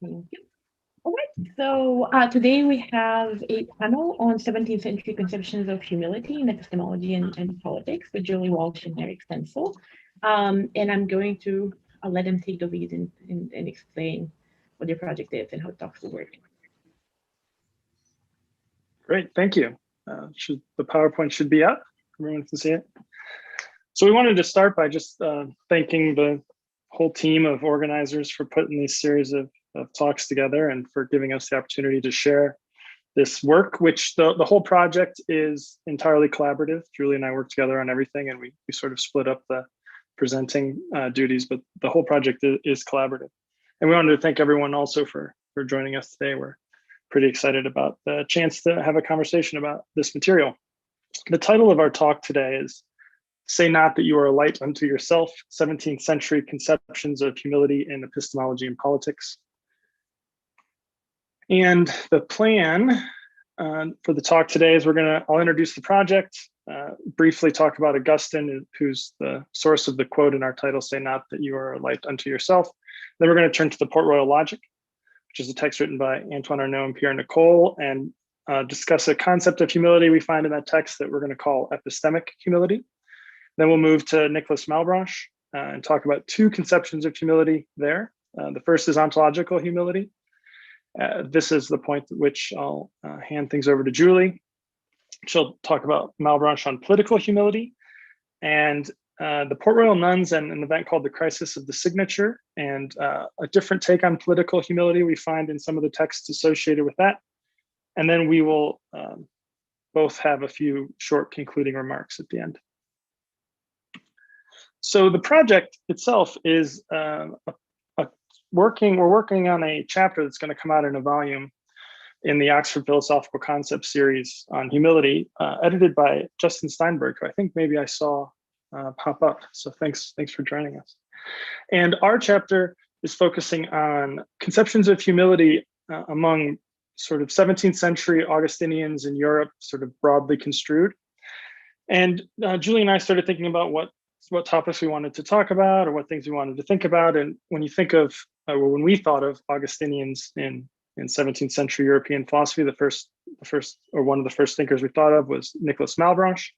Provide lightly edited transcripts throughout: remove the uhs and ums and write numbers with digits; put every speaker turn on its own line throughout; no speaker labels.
Thank you. All right, so today we have a panel on 17th century conceptions of humility in epistemology and politics with Julie Walsh and Eric Stencil. And I'm going to let them take the lead and explain what their project is and how talks will work.
Great, thank you. The PowerPoint should be up. Everyone can see it. So we wanted to start by just thanking the whole team of organizers for putting these series of talks together and for giving us the opportunity to share this work, which the whole project is entirely collaborative. Julie and I work together on everything, and we sort of split up the presenting duties, but the whole project is collaborative. And we wanted to thank everyone also for joining us today. We're pretty excited about the chance to have a conversation about this material. The title of our talk today is "Say Not That You Are a Light Unto Yourself, 17th Century Conceptions of Humility in Epistemology and Politics." And the plan for the talk today is I'll introduce the project, briefly talk about Augustine, who's the source of the quote in our title, "Say Not That You Are a Light Unto Yourself." Then we're going to turn to the Port Royal Logic, which is a text written by Antoine Arnaud and Pierre Nicole, and discuss a concept of humility we find in that text that we're going to call epistemic humility. Then we'll move to Nicholas Malebranche and talk about two conceptions of humility there. The first is ontological humility. This is the point at which I'll hand things over to Julie. She'll talk about Malebranche on political humility, and the Port Royal Nuns and an event called the Crisis of the Signature, and a different take on political humility we find in some of the texts associated with that. And then we will both have a few short concluding remarks at the end. So the project itself is we're working on a chapter that's going to come out in a volume in the Oxford Philosophical Concepts series on humility, edited by Justin Steinberg, who I think maybe I saw pop up. So thanks for joining us. And our chapter is focusing on conceptions of humility among sort of 17th century Augustinians in Europe, sort of broadly construed. And Julie and I started thinking about what topics we wanted to talk about or what things we wanted to think about. And when you think of, when we thought of Augustinians in 17th century European philosophy, the first or one of the first thinkers we thought of was Nicholas Malebranche.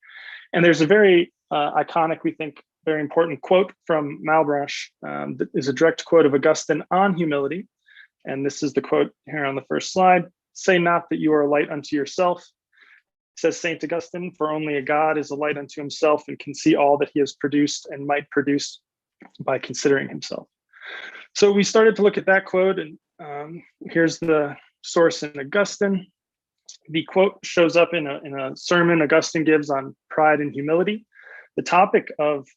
And there's a very iconic, we think, very important quote from Malebranche that is a direct quote of Augustine on humility. And this is the quote here on the first slide: "Say not that you are a light unto yourself," says Saint Augustine, "for only a God is a light unto himself and can see all that he has produced and might produce by considering himself." So we started to look at that quote, and here's the source in Augustine. The quote shows up in a sermon Augustine gives on pride and humility. The topic of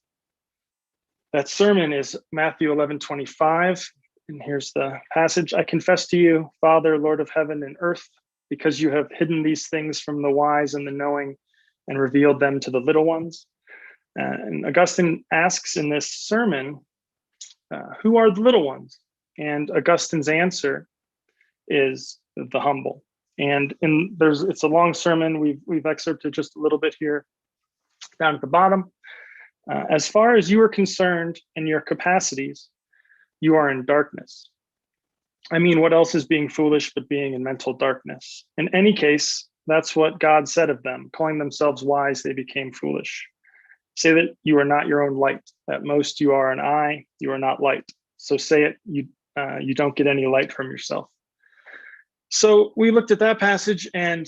that sermon is Matthew 11:25. And here's the passage: "I confess to you, Father, Lord of heaven and earth, because you have hidden these things from the wise and the knowing and revealed them to the little ones." And Augustine asks in this sermon, who are the little ones? And Augustine's answer is the humble. And it's a long sermon. We've excerpted just a little bit here down at the bottom. "As far as you are concerned in your capacities, you are in darkness. I mean, what else is being foolish but being in mental darkness? In any case, that's what God said of them. Calling themselves wise, they became foolish. Say that you are not your own light. At most, you are an eye. You are not light. So say it. You don't get any light from yourself." So we looked at that passage, and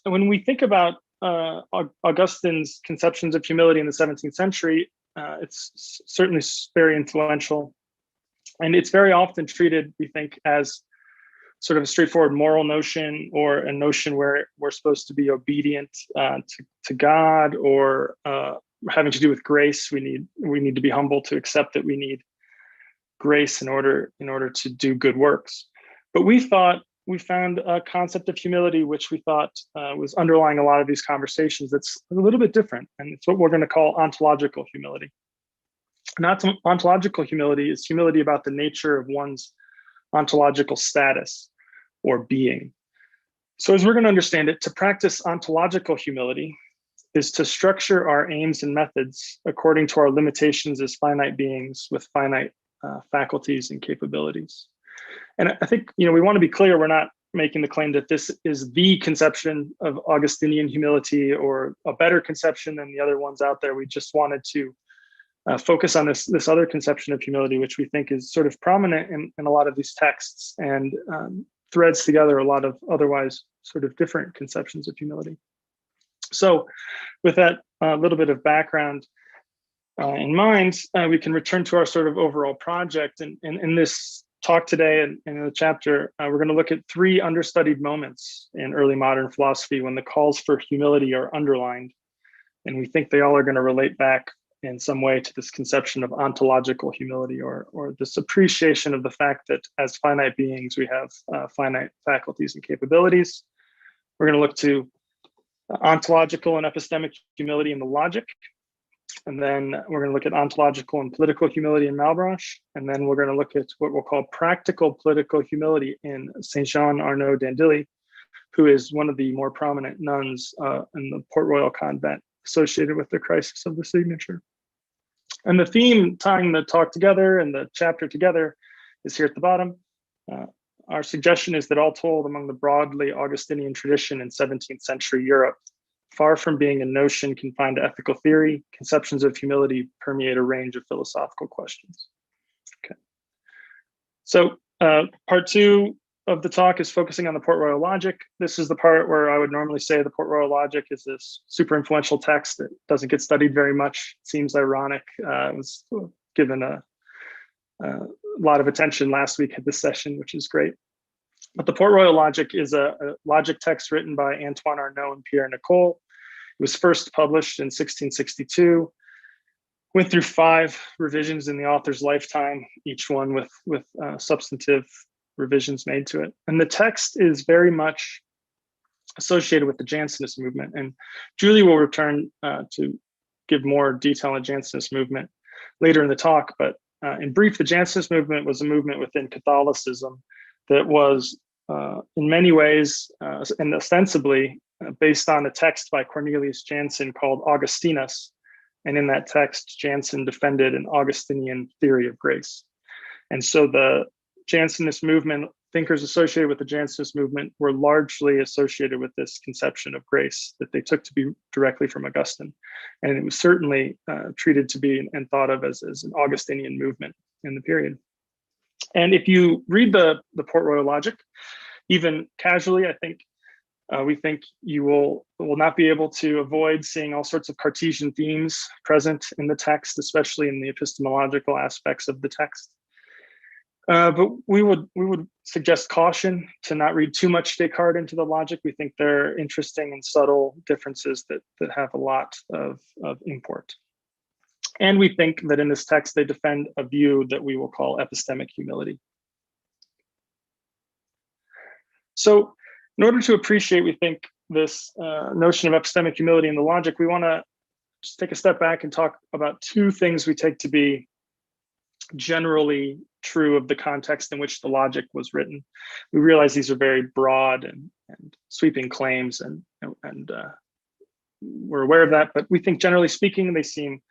when we think about Augustine's conceptions of humility in the 17th century, it's certainly very influential. And it's very often treated, we think, as sort of a straightforward moral notion, or a notion where we're supposed to be obedient to God, or having to do with grace. We need to be humble to accept that we need grace in order to do good works. But we found a concept of humility which we thought was underlying a lot of these conversations that's a little bit different, and it's what we're going to call ontological humility. Ontological humility is humility about the nature of one's ontological status or being. So as we're going to understand it, to practice ontological humility is to structure our aims and methods according to our limitations as finite beings with finite faculties and capabilities. And I think, we want to be clear, we're not making the claim that this is the conception of Augustinian humility or a better conception than the other ones out there. We just wanted to focus on this other conception of humility, which we think is sort of prominent in a lot of these texts and threads together a lot of otherwise sort of different conceptions of humility. So with that little bit of background in mind, we can return to our sort of overall project. And in this talk today and in the chapter, we're going to look at 3 understudied moments in early modern philosophy when the calls for humility are underlined. And we think they all are going to relate back in some way to this conception of ontological humility, or this appreciation of the fact that as finite beings, we have finite faculties and capabilities. We're going to look to ontological and epistemic humility in the logic. And then we're going to look at ontological and political humility in Malebranche. And then we're going to look at what we'll call practical political humility in Saint Jean Arnaud d'Andilly, who is one of the more prominent nuns in the Port Royal convent associated with the crisis of the signature. And the theme tying the talk together and the chapter together is here at the bottom. Our suggestion is that all told, among the broadly Augustinian tradition in 17th century Europe, far from being a notion confined to ethical theory, conceptions of humility permeate a range of philosophical questions. Okay. So part 2 of the talk is focusing on the Port Royal logic. This is the part where I would normally say the Port Royal logic is this super influential text that doesn't get studied very much. It seems ironic. It was given a lot of attention last week at this session, which is great. But the Port Royal logic is a logic text written by Antoine Arnaud and Pierre Nicole. It was first published in 1662. Went through 5 revisions in the author's lifetime, each one with substantive revisions made to it. And the text is very much associated with the Jansenist movement. And Julie will return to give more detail on the Jansenist movement later in the talk. But in brief, the Jansenist movement was a movement within Catholicism that was in many ways and ostensibly based on a text by Cornelius Jansen called Augustinus. And in that text, Jansen defended an Augustinian theory of grace. And so the Jansenist movement, thinkers associated with the Jansenist movement, were largely associated with this conception of grace that they took to be directly from Augustine. And it was certainly treated to be and thought of as an Augustinian movement in the period. And if you read the Port Royal logic, even casually, I think we think you will not be able to avoid seeing all sorts of Cartesian themes present in the text, especially in the epistemological aspects of the text. But we would suggest caution to not read too much Descartes into the logic. We think there are interesting and subtle differences that have a lot of import. And we think that in this text, they defend a view that we will call epistemic humility. So in order to appreciate, we think, this notion of epistemic humility in the logic, we want to just take a step back and talk about 2 things we take to be generally true of the context in which the logic was written. We realize these are very broad and sweeping claims, and we're aware of that, but we think generally speaking, they seem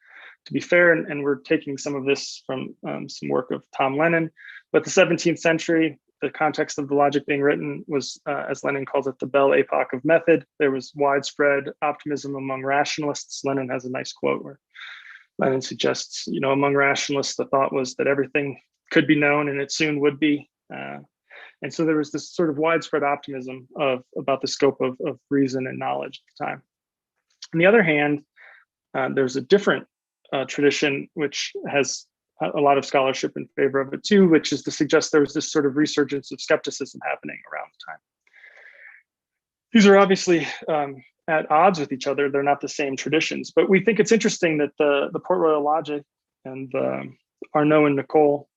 to be fair, and we're taking some of this from some work of Tom Lennon. But the 17th century, the context of the logic being written was, as Lenin calls it, the belle epoque of method. There was widespread optimism among rationalists. Lenin has a nice quote where Lenin suggests, among rationalists, the thought was that everything could be known and it soon would be. And so there was this sort of widespread optimism about the scope of reason and knowledge at the time. On the other hand, there's a different tradition which has a lot of scholarship in favor of it too, which is to suggest there was this sort of resurgence of skepticism happening around the time. These are obviously at odds with each other. They're not the same traditions, but we think it's interesting that the Port Royal logic and Arnaud and Nicole,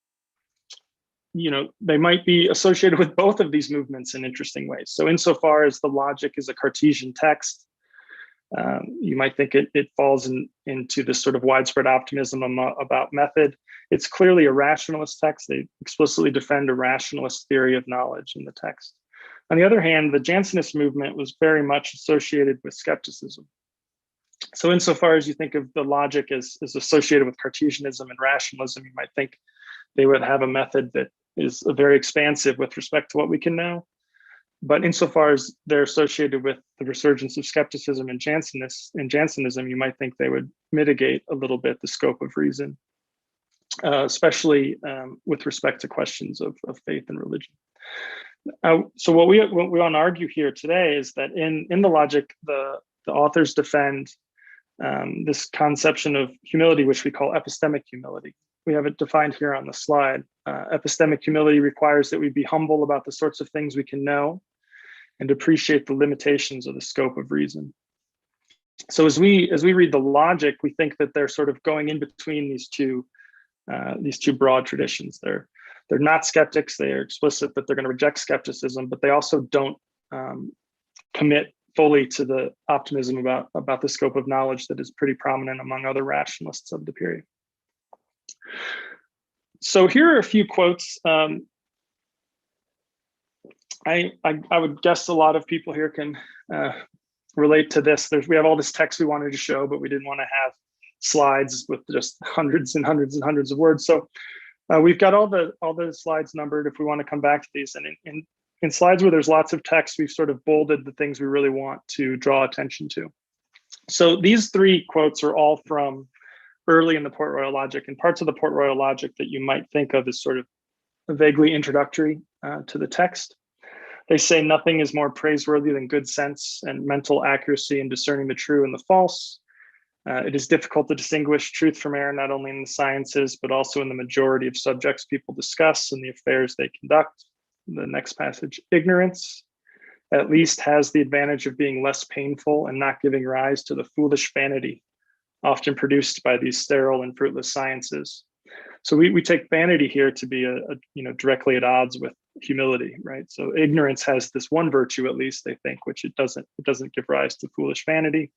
they might be associated with both of these movements in interesting ways. So insofar as the logic is a Cartesian text, you might think it falls into this sort of widespread optimism about method. It's clearly a rationalist text. They explicitly defend a rationalist theory of knowledge in the text. On the other hand, the Jansenist movement was very much associated with skepticism. So insofar as you think of the logic as associated with Cartesianism and rationalism, you might think they would have a method that is very expansive with respect to what we can know. But insofar as they're associated with the resurgence of skepticism and Jansenism, you might think they would mitigate a little bit the scope of reason, especially with respect to questions of faith and religion. So what we want to argue here today is that in the logic, the authors defend this conception of humility, which we call epistemic humility. We have it defined here on the slide. Epistemic humility requires that we be humble about the sorts of things we can know and appreciate the limitations of the scope of reason. So as we read the logic, we think that they're sort of going in between these two broad traditions. They're not skeptics. They are explicit that they're going to reject skepticism, but they also don't commit fully to the optimism about the scope of knowledge that is pretty prominent among other rationalists of the period. So here are a few quotes. I would guess a lot of people here can relate to this. We have all this text we wanted to show, but we didn't want to have slides with just hundreds and hundreds and hundreds of words. So we've got all the slides numbered if we want to come back to these. And in slides where there's lots of text, we've sort of bolded the things we really want to draw attention to. So these three quotes are all from early in the Port Royal logic, and parts of the Port Royal logic that you might think of as sort of vaguely introductory to the text. They say nothing is more praiseworthy than good sense and mental accuracy in discerning the true and the false. It is difficult to distinguish truth from error, not only in the sciences, but also in the majority of subjects people discuss and the affairs they conduct. The next passage, ignorance at least has the advantage of being less painful and not giving rise to the foolish vanity often produced by these sterile and fruitless sciences. So we take vanity here to be directly at odds with humility, right? So ignorance has this one virtue, at least they think, which it doesn't give rise to foolish vanity.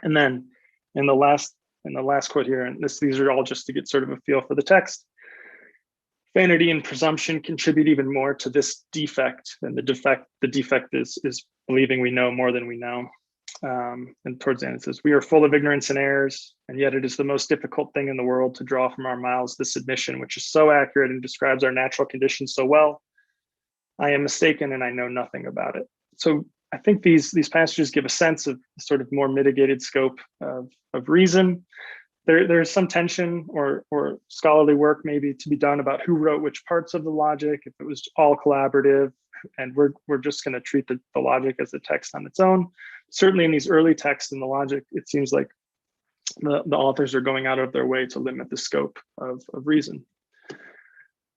And then in the last quote here, and these are all just to get sort of a feel for the text. Vanity and presumption contribute even more to this defect, and the defect is believing we know more than we know. And towards the end it says, we are full of ignorance and errors, and yet it is the most difficult thing in the world to draw from our mouths this admission, which is so accurate and describes our natural conditions so well. I am mistaken and I know nothing about it. So I think these passages give a sense of sort of more mitigated scope of reason. There's some tension or scholarly work maybe to be done about who wrote which parts of the logic, if it was all collaborative, and we're just going to treat the logic as a text on its own. Certainly in these early texts in the logic, it seems like the authors are going out of their way to limit the scope of reason.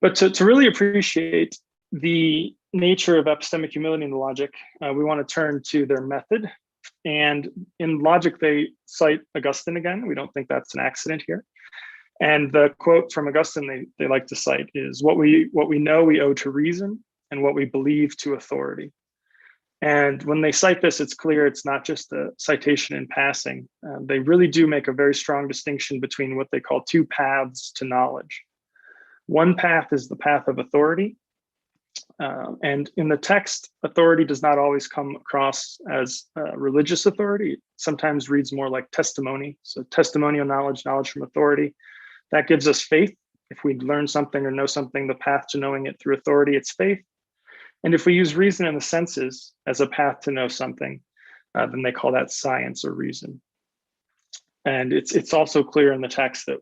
But to really appreciate the nature of epistemic humility in the logic, we want to turn to their method. And in logic, they cite Augustine again. We don't think that's an accident here. And the quote from Augustine they like to cite is, what we know we owe to reason, and what we believe to authority. And when they cite this, it's clear it's not just a citation in passing. They really do make a very strong distinction between what they call two paths to knowledge. One path is the path of authority. And in the text, authority does not always come across as religious authority. It sometimes reads more like testimony. So testimonial knowledge from authority, that gives us faith. If we learn something or know something, the path to knowing it through authority, it's faith. And if we use reason in the senses as a path to know something, then they call that science or reason. And it's also clear in the text that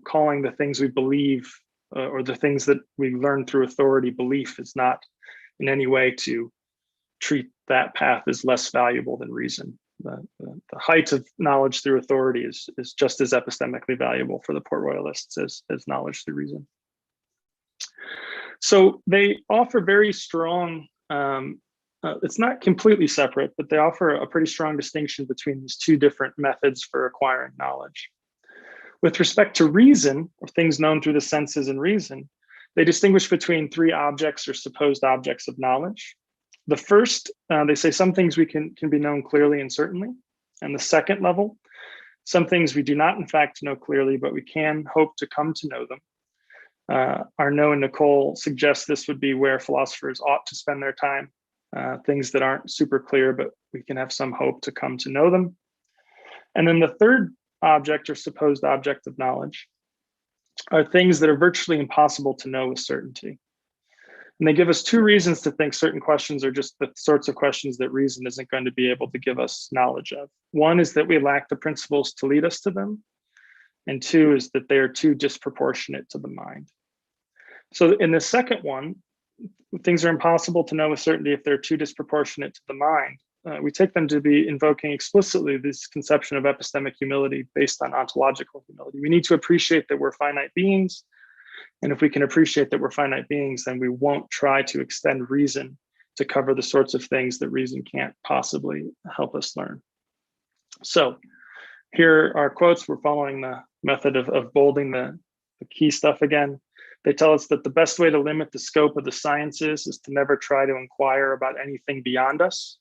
calling the things we believe or the things that we learn through authority belief is not in any way to treat that path as less valuable than reason. The height of knowledge through authority is just as epistemically valuable for the Port Royalists as knowledge through reason. So they offer very strong, it's not completely separate, but they offer a pretty strong distinction between these two different methods for acquiring knowledge. With respect to reason, or things known through the senses and reason, they distinguish between three objects or supposed objects of knowledge. The first, they say some things we can be known clearly and certainly. And the second level, some things we do not in fact know clearly, but we can hope to come to know them. Arnaud and Nicole suggest this would be where philosophers ought to spend their time, things that aren't super clear, but we can have some hope to come to know them. And then the third object or supposed object of knowledge are things that are virtually impossible to know with certainty. And they give us two reasons to think certain questions are just the sorts of questions that reason isn't going to be able to give us knowledge of. One is that we lack the principles to lead us to them. And two is that they are too disproportionate to the mind. So in the second one, things are impossible to know with certainty if they're too disproportionate to the mind. We take them to be invoking explicitly this conception of epistemic humility based on ontological humility. We need to appreciate that we're finite beings. And if we can appreciate that we're finite beings, then we won't try to extend reason to cover the sorts of things that reason can't possibly help us learn. So here are quotes. We're following the method of bolding the key stuff again. They tell us that the best way to limit the scope of the sciences is to never try to inquire about anything beyond us.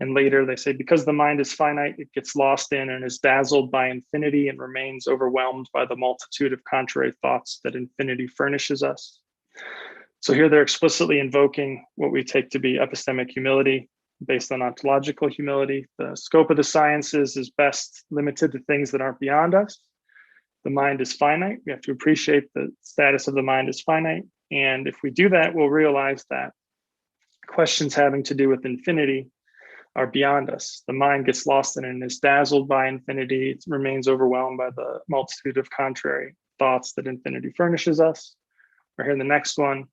And later they say, because the mind is finite, it gets lost in and is dazzled by infinity and remains overwhelmed by the multitude of contrary thoughts that infinity furnishes us. So here they're explicitly invoking what we take to be epistemic humility based on ontological humility. The scope of the sciences is best limited to things that aren't beyond us. The mind is finite. We have to appreciate the status of the mind is finite. And if we do that, we'll realize that questions having to do with infinity are beyond us. The mind gets lost in and is dazzled by infinity. It remains overwhelmed by the multitude of contrary thoughts that infinity furnishes us. Or here in the next one,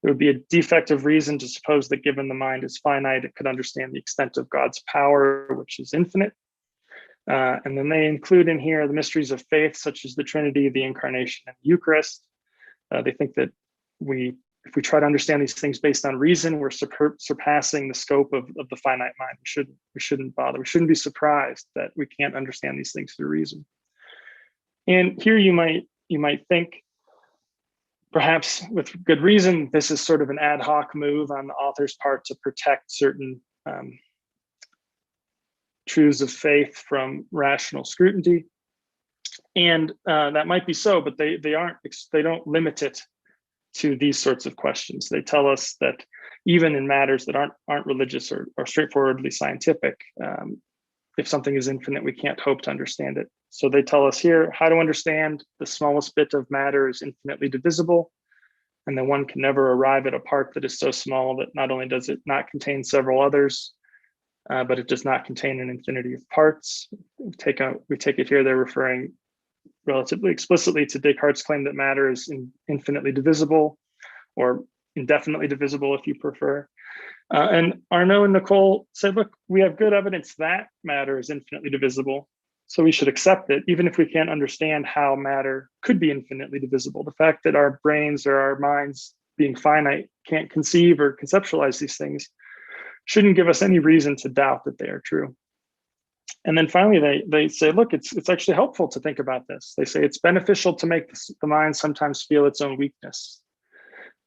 there would be a defect of reason to suppose that given the mind is finite, it could understand the extent of God's power, which is infinite. And then they include in here the mysteries of faith, such as the Trinity, the Incarnation, and the Eucharist. They think that if we try to understand these things based on reason, we're surpassing the scope of the finite mind. We shouldn't bother. We shouldn't be surprised that we can't understand these things through reason. And here you might think, perhaps with good reason, this is sort of an ad hoc move on the author's part to protect certain truths of faith from rational scrutiny. And that might be so, but they don't limit it to these sorts of questions. They tell us that even in matters that aren't religious or straightforwardly scientific, if something is infinite, we can't hope to understand it. So they tell us here how to understand the smallest bit of matter is infinitely divisible, and that one can never arrive at a part that is so small that not only does it not contain several others, but it does not contain an infinity of parts. We take it here, they're referring relatively explicitly to Descartes' claim that matter is infinitely divisible, or indefinitely divisible if you prefer. And Arnaud and Nicole said, look, we have good evidence that matter is infinitely divisible, so we should accept it, even if we can't understand how matter could be infinitely divisible. The fact that our brains or our minds, being finite, can't conceive or conceptualize these things shouldn't give us any reason to doubt that they are true. And then finally, they say, look, it's actually helpful to think about this. They say it's beneficial to make the mind sometimes feel its own weakness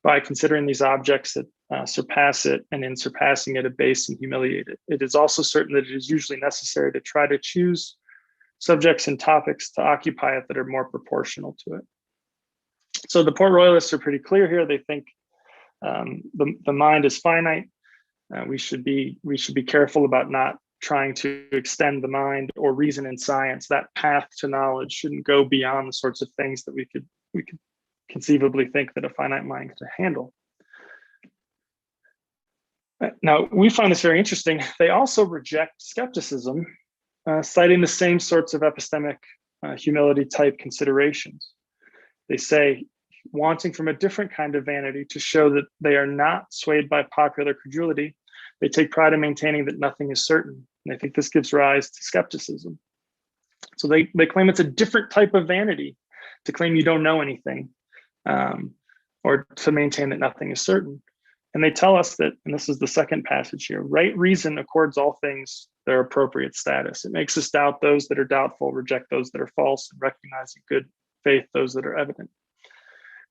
by considering these objects that surpass it, and in surpassing it, abase and humiliate it. It is also certain that it is usually necessary to try to choose subjects and topics to occupy it that are more proportional to it. So the Port Royalists are pretty clear here. They think the mind is finite. We should be careful about not trying to extend the mind or reason in science. That path to knowledge shouldn't go beyond the sorts of things that we could conceivably think that a finite mind could handle. Now, we find this very interesting. They also reject skepticism, citing the same sorts of epistemic humility type considerations. They say, wanting from a different kind of vanity to show that they are not swayed by popular credulity, they take pride in maintaining that nothing is certain. And I think this gives rise to skepticism. So they claim it's a different type of vanity to claim you don't know anything, or to maintain that nothing is certain. And they tell us that, and this is the second passage here, right reason accords all things their appropriate status. It makes us doubt those that are doubtful, reject those that are false, and recognize in good faith those that are evident.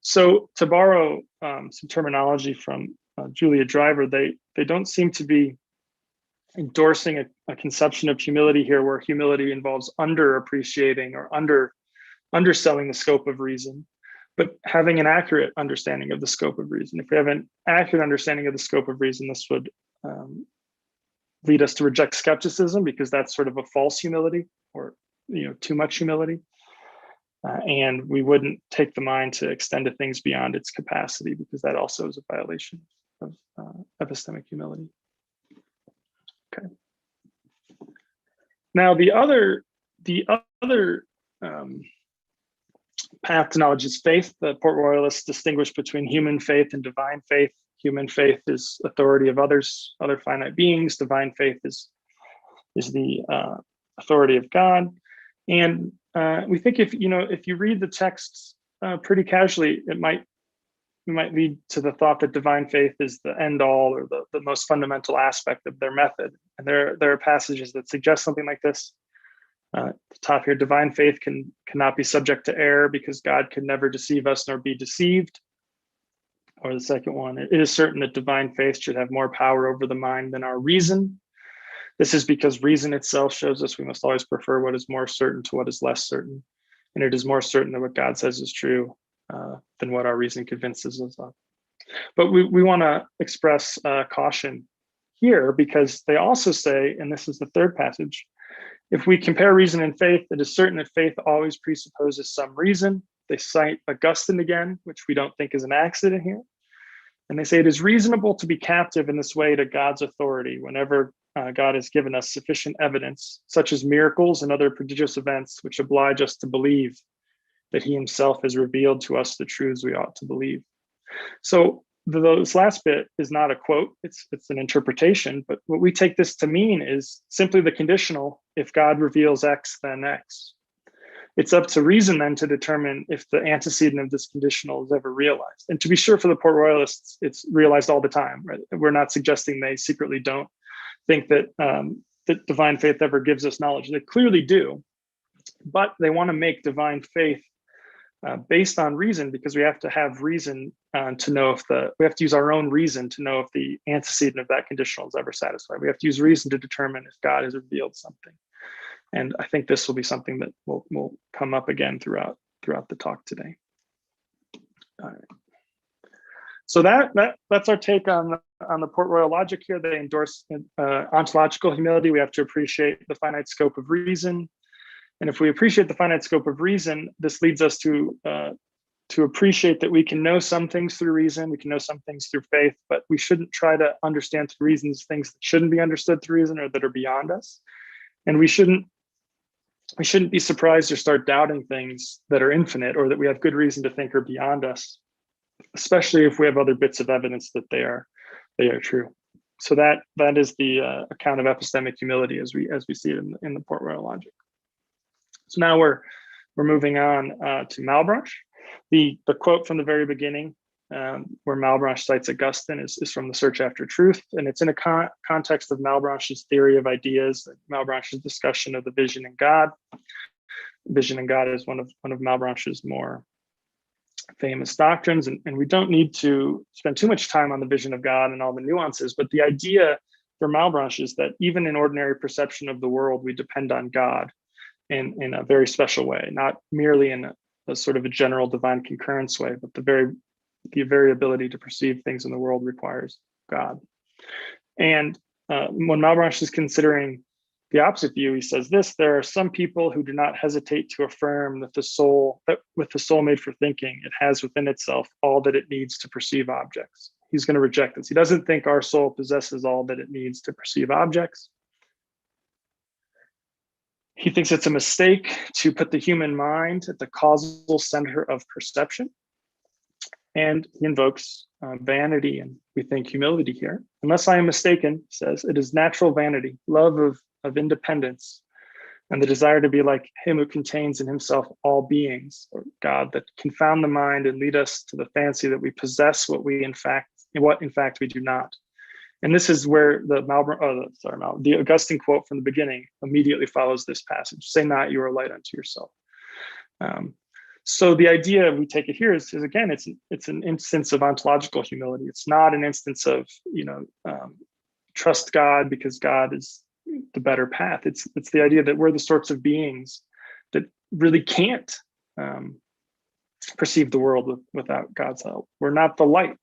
So to borrow some terminology from Julia Driver, they don't seem to be endorsing a conception of humility here where humility involves underappreciating or underselling the scope of reason, but having an accurate understanding of the scope of reason. If we have an accurate understanding of the scope of reason, this would lead us to reject skepticism, because that's sort of a false humility, or too much humility. and we wouldn't take the mind to extend to things beyond its capacity, because that also is a violation of epistemic humility. Okay. Now the other path to knowledge is faith. The Port Royalists distinguish between human faith and divine faith. Human faith is authority of others, other finite beings. Divine faith is the authority of God. And we think if you read the texts pretty casually, it might lead to the thought that divine faith is the end all, or the most fundamental aspect of their method. And there are passages that suggest something like this. At the top here, divine faith cannot be subject to error because God can never deceive us nor be deceived. Or the second one, it is certain that divine faith should have more power over the mind than our reason. This is because reason itself shows us we must always prefer what is more certain to what is less certain. And it is more certain that what God says is true than what our reason convinces us of. But we want to express caution here, because they also say, and this is the third passage, if we compare reason and faith, it is certain that faith always presupposes some reason. They cite Augustine again, which we don't think is an accident here. And they say it is reasonable to be captive in this way to God's authority whenever God has given us sufficient evidence, such as miracles and other prodigious events, which oblige us to believe that he himself has revealed to us the truths we ought to believe. So this last bit is not a quote, it's an interpretation, but what we take this to mean is simply the conditional: if God reveals X, then X. It's up to reason then to determine if the antecedent of this conditional is ever realized. And to be sure, for the Port Royalists, it's realized all the time, right? We're not suggesting they secretly don't think that that divine faith ever gives us knowledge. They clearly do, but they want to make divine faith based on reason, because we have to have reason to know we have to use our own reason to know if the antecedent of that conditional is ever satisfied. We have to use reason to determine if God has revealed something. And I think this will be something that will come up again throughout the talk today. All right. So that's our take on the Port Royal logic here. They endorse ontological humility. We have to appreciate the finite scope of reason. And if we appreciate the finite scope of reason, this leads us to appreciate that we can know some things through reason, we can know some things through faith, but we shouldn't try to understand through reasons things that shouldn't be understood through reason or that are beyond us. And we shouldn't be surprised or start doubting things that are infinite or that we have good reason to think are beyond us, especially if we have other bits of evidence that they are true. So that is the account of epistemic humility as we see it in the Port Royal logic. So now we're moving on to Malebranche. The quote from the very beginning, where Malebranche cites Augustine, is from the Search After Truth, and it's in a context of Malebranche's theory of ideas, Malebranche's discussion of the vision in God. Vision in God is one of Malebranche's more famous doctrines, and we don't need to spend too much time on the vision of God and all the nuances, but the idea for Malebranche is that even in ordinary perception of the world, we depend on God in a very special way, not merely in a sort of a general divine concurrence way, but the very ability to perceive things in the world requires God. And when Malebranche is considering the opposite view, he says this: there are some people who do not hesitate to affirm that with the soul made for thinking, it has within itself all that it needs to perceive objects. He's going to reject this. He doesn't think our soul possesses all that it needs to perceive objects. He thinks it's a mistake to put the human mind at the causal center of perception. And he invokes vanity and we think humility here. Unless I am mistaken, he says, it is natural vanity, love of independence, and the desire to be like him who contains in himself all beings, or God, that confound the mind and lead us to the fancy that we possess what in fact we do not. And this is where the Augustine quote from the beginning immediately follows this passage. Say not, you are a light unto yourself. So the idea we take it here is again, it's an instance of ontological humility. It's not an instance of trust God because God is the better path. It's the idea that we're the sorts of beings that really can't perceive the world without God's help. We're not the light.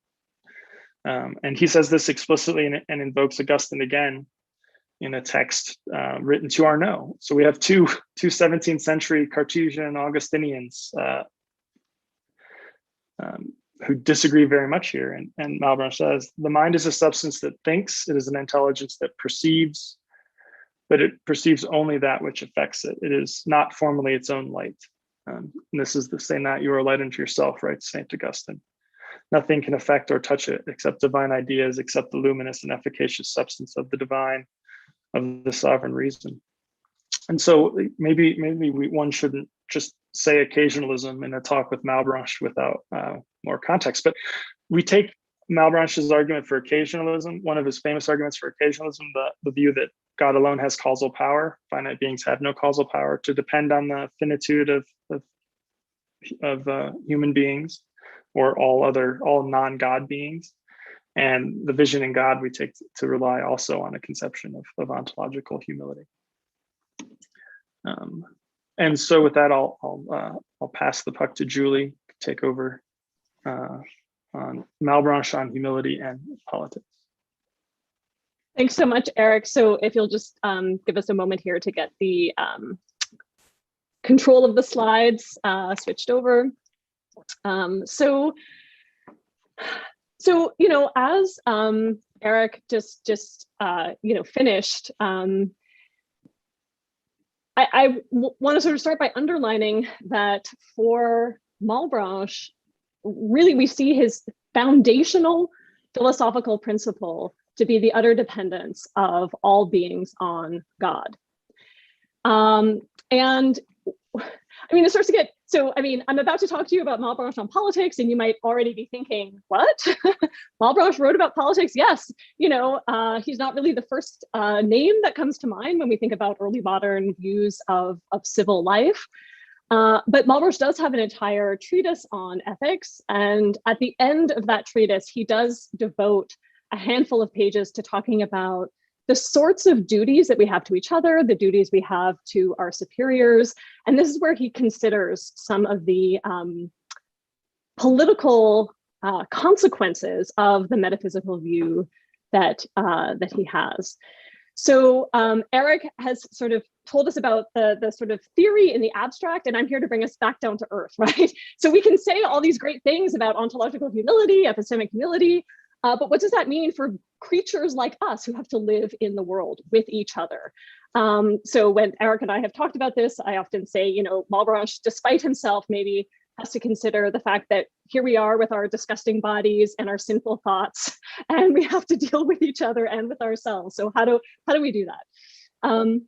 And he says this explicitly and invokes Augustine again in a text written to Arnauld. So we have two 17th century Cartesian Augustinians who disagree very much here. And Malebranche says, the mind is a substance that thinks, it is an intelligence that perceives, but it perceives only that which affects it. It is not formally its own light. And this is the saying that you are a light unto yourself, writes St. Augustine. Nothing can affect or touch it except divine ideas, except the luminous and efficacious substance of the divine, of the sovereign reason. And so maybe one shouldn't just say occasionalism in a talk with Malebranche without more context, but we take Malebranche's argument for occasionalism, one of his famous arguments for occasionalism, the view that God alone has causal power, finite beings have no causal power, to depend on the finitude of human beings or all non-God beings. And the vision in God we take to rely also on a conception of ontological humility. And so with that, I'll pass the puck to Julie to take over on Malebranche on humility and politics.
Thanks so much, Eric. So if you'll just give us a moment here to get the control of the slides switched over. So as Eric just finished, I want to sort of start by underlining that for Malebranche, really we see his foundational philosophical principle to be the utter dependence of all beings on God. And I mean, it starts to get, so I mean, I'm about to talk to you about Malebranche on politics, and you might already be thinking, what? Malebranche wrote about politics? Yes, he's not really the first name that comes to mind when we think about early modern views of civil life. But Malebranche does have an entire treatise on ethics. And at the end of that treatise, he does devote a handful of pages to talking about the sorts of duties that we have to each other, the duties we have to our superiors. And this is where he considers some of the political consequences of the metaphysical view that he has. So Eric has sort of told us about the sort of theory in the abstract, and I'm here to bring us back down to earth, right? So we can say all these great things about ontological humility, epistemic humility, but what does that mean for creatures like us who have to live in the world with each other? So when Eric and I have talked about this, I often say, Malebranche, despite himself, maybe has to consider the fact that here we are with our disgusting bodies and our sinful thoughts, and we have to deal with each other and with ourselves. So how do we do that?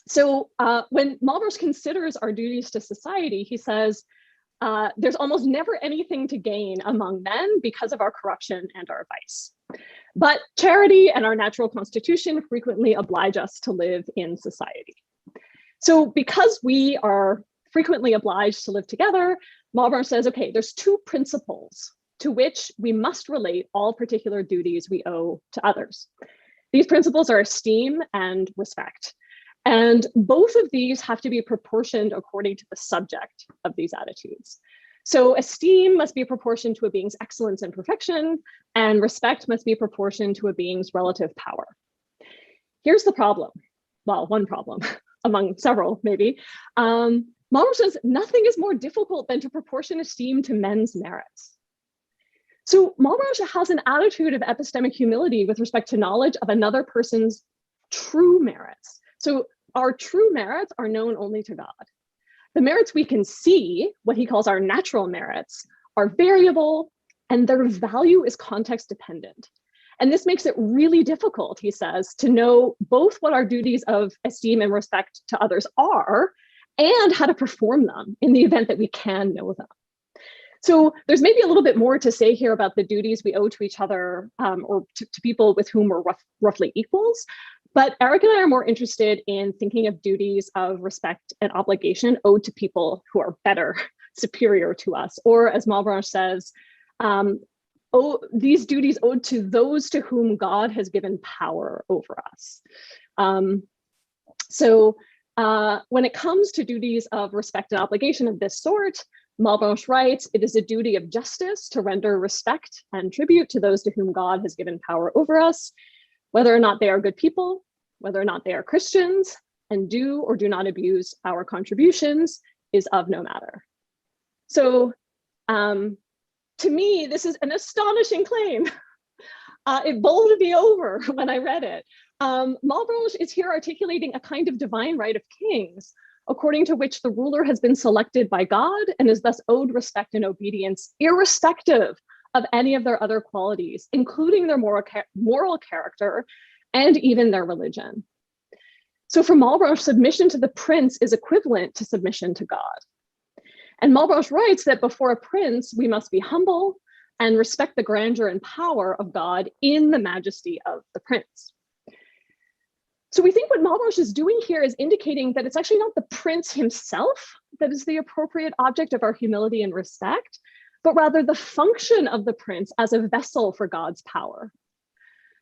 So when Malebranche considers our duties to society, he says, there's almost never anything to gain among men because of our corruption and our vice. But charity and our natural constitution frequently oblige us to live in society. So because we are frequently obliged to live together, Malebranche says, okay, there's two principles to which we must relate all particular duties we owe to others. These principles are esteem and respect. And both of these have to be proportioned according to the subject of these attitudes. So esteem must be proportioned to a being's excellence and perfection, and respect must be proportioned to a being's relative power. Here's the problem. Well, one problem among several, maybe. Malebranche says nothing is more difficult than to proportion esteem to men's merits. So Malebranche has an attitude of epistemic humility with respect to knowledge of another person's true merits. So our true merits are known only to God. The merits we can see, what he calls our natural merits, are variable, and their value is context dependent. And this makes it really difficult, he says, to know both what our duties of esteem and respect to others are and how to perform them in the event that we can know them. So there's maybe a little bit more to say here about the duties we owe to each other or to people with whom we're roughly equals. But Eric and I are more interested in thinking of duties of respect and obligation owed to people who are better, superior to us, or as Malebranche says, these duties owed to those to whom God has given power over us. So when it comes to duties of respect and obligation of this sort, Malebranche writes, it is a duty of justice to render respect and tribute to those to whom God has given power over us, whether or not they are good people, whether or not they are Christians and do or do not abuse our contributions is of no matter. So to me, this is an astonishing claim. It bowled me over when I read it. Malebranche is here articulating a kind of divine right of kings, according to which the ruler has been selected by God and is thus owed respect and obedience, irrespective of any of their other qualities, including their moral character and even their religion. So for Malebranche, submission to the prince is equivalent to submission to God. And Malebranche writes that before a prince, we must be humble and respect the grandeur and power of God in the majesty of the prince. So we think what Malebranche is doing here is indicating that it's actually not the prince himself that is the appropriate object of our humility and respect, but rather the function of the prince as a vessel for God's power.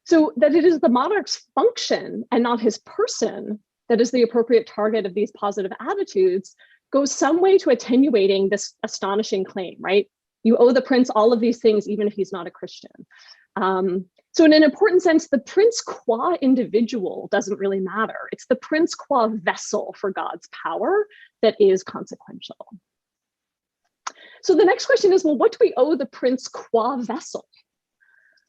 So that it is the monarch's function and not his person that is the appropriate target of these positive attitudes goes some way to attenuating this astonishing claim, right? You owe the prince all of these things, even if he's not a Christian. So in an important sense, the prince qua individual doesn't really matter. It's the prince qua vessel for God's power that is consequential. So the next question is, well, what do we owe the prince qua vessel?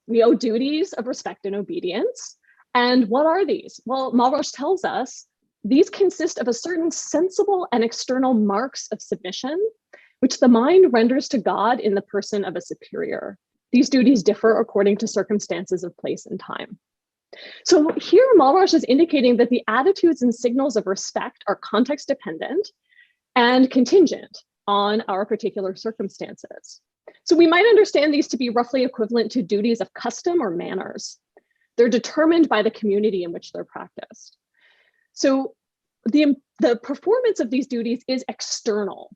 We owe duties of respect and obedience. And what are these? Well, Malebranche tells us these consist of a certain sensible and external marks of submission, which the mind renders to God in the person of a superior. These duties differ according to circumstances of place and time. So here Malebranche is indicating that the attitudes and signals of respect are context dependent and contingent on our particular circumstances. So we might understand these to be roughly equivalent to duties of custom or manners. They're determined by the community in which they're practiced. So the performance of these duties is external.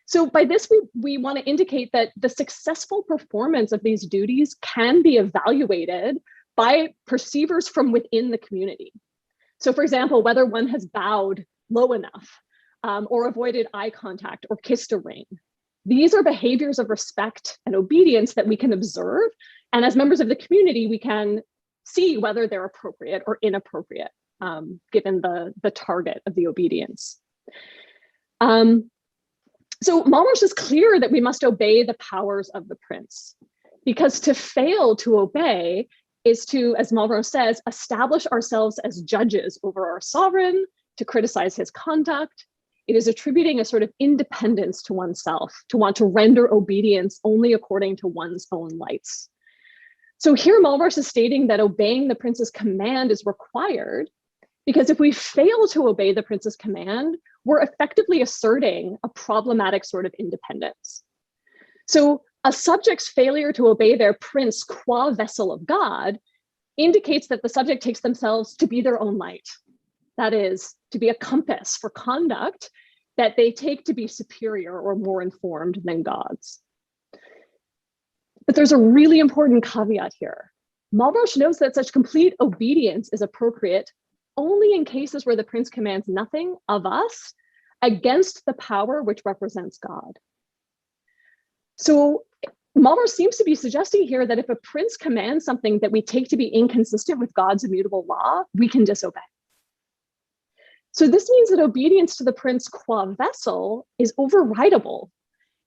So by this, we want to indicate that the successful performance of these duties can be evaluated by perceivers from within the community. So for example, whether one has bowed low enough or avoided eye contact or kissed a ring. These are behaviors of respect and obedience that we can observe. And as members of the community, we can see whether they're appropriate or inappropriate, given the target of the obedience. So Malebranche is clear that we must obey the powers of the prince, because to fail to obey is to, as Malebranche says, establish ourselves as judges over our sovereign, to criticize his conduct. It is attributing a sort of independence to oneself, to want to render obedience only according to one's own lights. So here Malebranche is stating that obeying the prince's command is required, because if we fail to obey the prince's command, we're effectively asserting a problematic sort of independence. So a subject's failure to obey their prince qua vessel of God indicates that the subject takes themselves to be their own light. That is, to be a compass for conduct that they take to be superior or more informed than God's. But there's a really important caveat here. Malebranche knows that such complete obedience is appropriate only in cases where the prince commands nothing of us against the power which represents God. So Malebranche seems to be suggesting here that if a prince commands something that we take to be inconsistent with God's immutable law, we can disobey. So this means that obedience to the prince qua vessel is overridable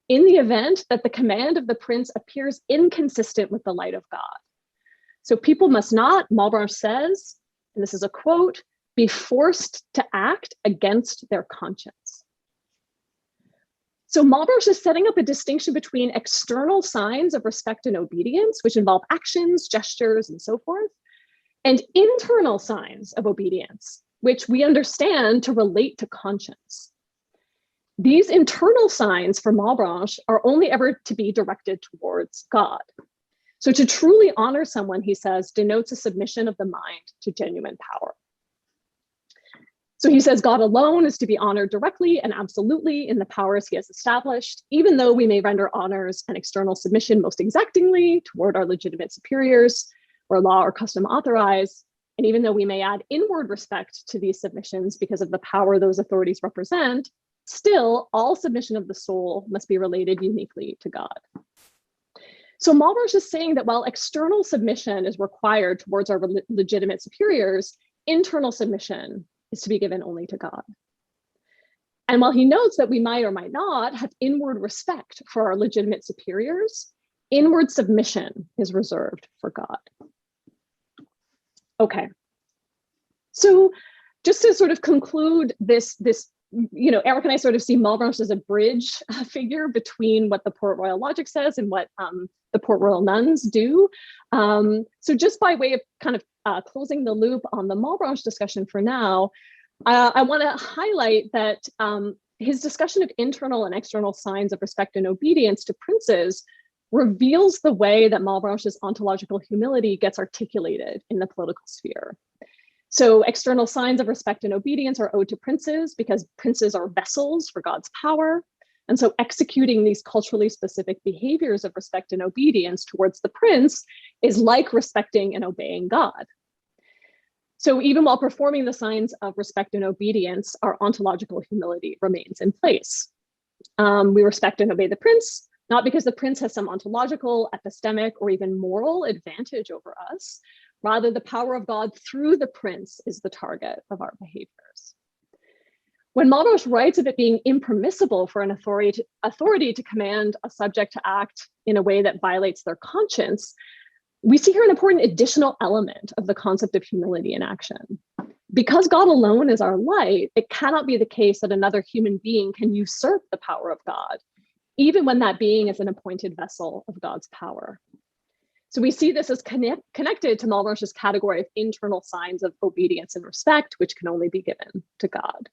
in the event that the command of the prince appears inconsistent with the light of God. So people must not, Malebranche says, and this is a quote, be forced to act against their conscience. So Malebranche is setting up a distinction between external signs of respect and obedience, which involve actions, gestures, and so forth, and internal signs of obedience, which we understand to relate to conscience. These internal signs for Malebranche are only ever to be directed towards God. So to truly honor someone, he says, denotes a submission of the mind to genuine power. So he says God alone is to be honored directly and absolutely in the powers he has established, even though we may render honors and external submission most exactingly toward our legitimate superiors or law or custom authorize, and even though we may add inward respect to these submissions because of the power those authorities represent, still all submission of the soul must be related uniquely to God. So Malebranche is saying that while external submission is required towards our legitimate superiors, internal submission is to be given only to God. And while he notes that we might or might not have inward respect for our legitimate superiors, inward submission is reserved for God. Okay, so just to sort of conclude this, Eric and I sort of see Malebranche as a bridge figure between what the Port Royal logic says and what the Port Royal nuns do. So just by way of kind of closing the loop on the Malebranche discussion for now, I want to highlight that his discussion of internal and external signs of respect and obedience to princes reveals the way that Malebranche's ontological humility gets articulated in the political sphere. So external signs of respect and obedience are owed to princes because princes are vessels for God's power. And so executing these culturally specific behaviors of respect and obedience towards the prince is like respecting and obeying God. So even while performing the signs of respect and obedience, our ontological humility remains in place. We respect and obey the prince, not because the prince has some ontological, epistemic, or even moral advantage over us. Rather, the power of God through the prince is the target of our behaviors. When Malebranche writes of it being impermissible for an authority to command a subject to act in a way that violates their conscience, we see here an important additional element of the concept of humility in action. Because God alone is our light, it cannot be the case that another human being can usurp the power of God, even when that being is an appointed vessel of God's power. So we see this as connected to Malebranche's category of internal signs of obedience and respect, which can only be given to God.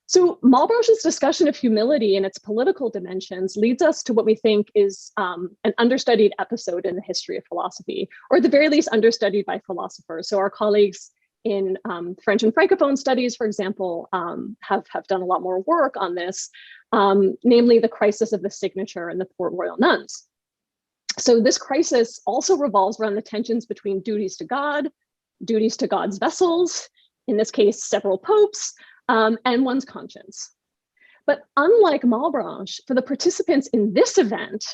So Malebranche's discussion of humility and its political dimensions leads us to what we think is an understudied episode in the history of philosophy, or at the very least understudied by philosophers. So our colleagues in French and Francophone studies, for example, have done a lot more work on this, namely the crisis of the signature and the Port Royal nuns. So this crisis also revolves around the tensions between duties to God, duties to God's vessels, in this case, several popes, and one's conscience. But unlike Malebranche, for the participants in this event,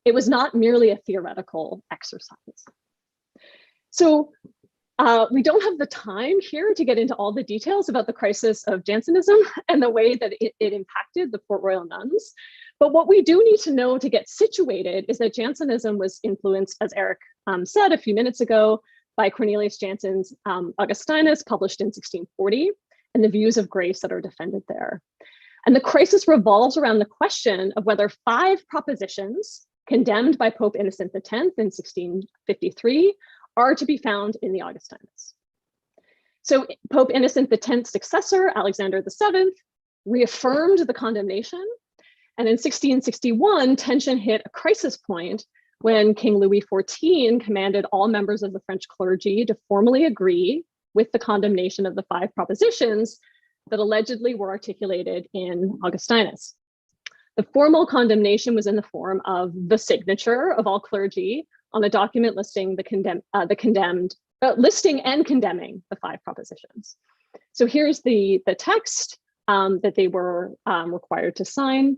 it was not merely a theoretical exercise. So we don't have the time here to get into all the details about the crisis of Jansenism and the way that it impacted the Port Royal nuns. But what we do need to know to get situated is that Jansenism was influenced, as Eric said a few minutes ago, by Cornelius Jansen's Augustinus, published in 1640, and the views of grace that are defended there. And the crisis revolves around the question of whether 5 propositions condemned by Pope Innocent X in 1653 are to be found in the Augustinus. So Pope Innocent X's successor, Alexander VII, reaffirmed the condemnation. And in 1661, tension hit a crisis point when King Louis XIV commanded all members of the French clergy to formally agree with the condemnation of the 5 propositions that allegedly were articulated in Augustinus. The formal condemnation was in the form of the signature of all clergy on a document listing listing and condemning the 5 propositions. So here's the text that they were required to sign.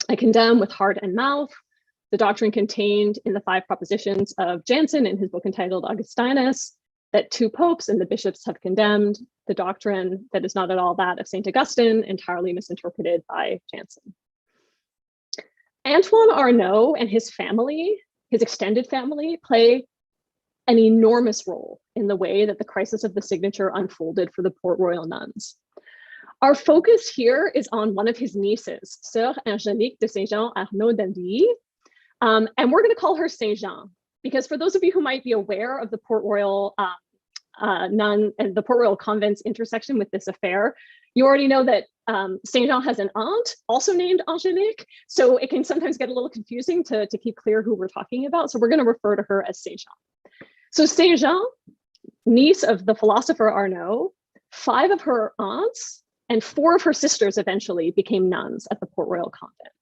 I condemn with heart and mouth the doctrine contained in the 5 propositions of Jansen in his book entitled Augustinus, that 2 popes and the bishops have condemned, the doctrine that is not at all that of St. Augustine, entirely misinterpreted by Jansen. Antoine Arnauld and his family, his extended family, play an enormous role in the way that the crisis of the signature unfolded for the Port Royal nuns. Our focus here is on one of his nieces, Sœur Angélique de Saint-Jean Arnauld d'Andilly, and we're going to call her Saint-Jean, because for those of you who might be aware of the Port Royal nun and the Port Royal convent's intersection with this affair, you already know that Saint-Jean has an aunt also named Angélique, so it can sometimes get a little confusing to keep clear who we're talking about. So we're going to refer to her as Saint-Jean. So Saint-Jean, niece of the philosopher Arnauld, 5 of her aunts and 4 of her sisters eventually became nuns at the Port Royal convent.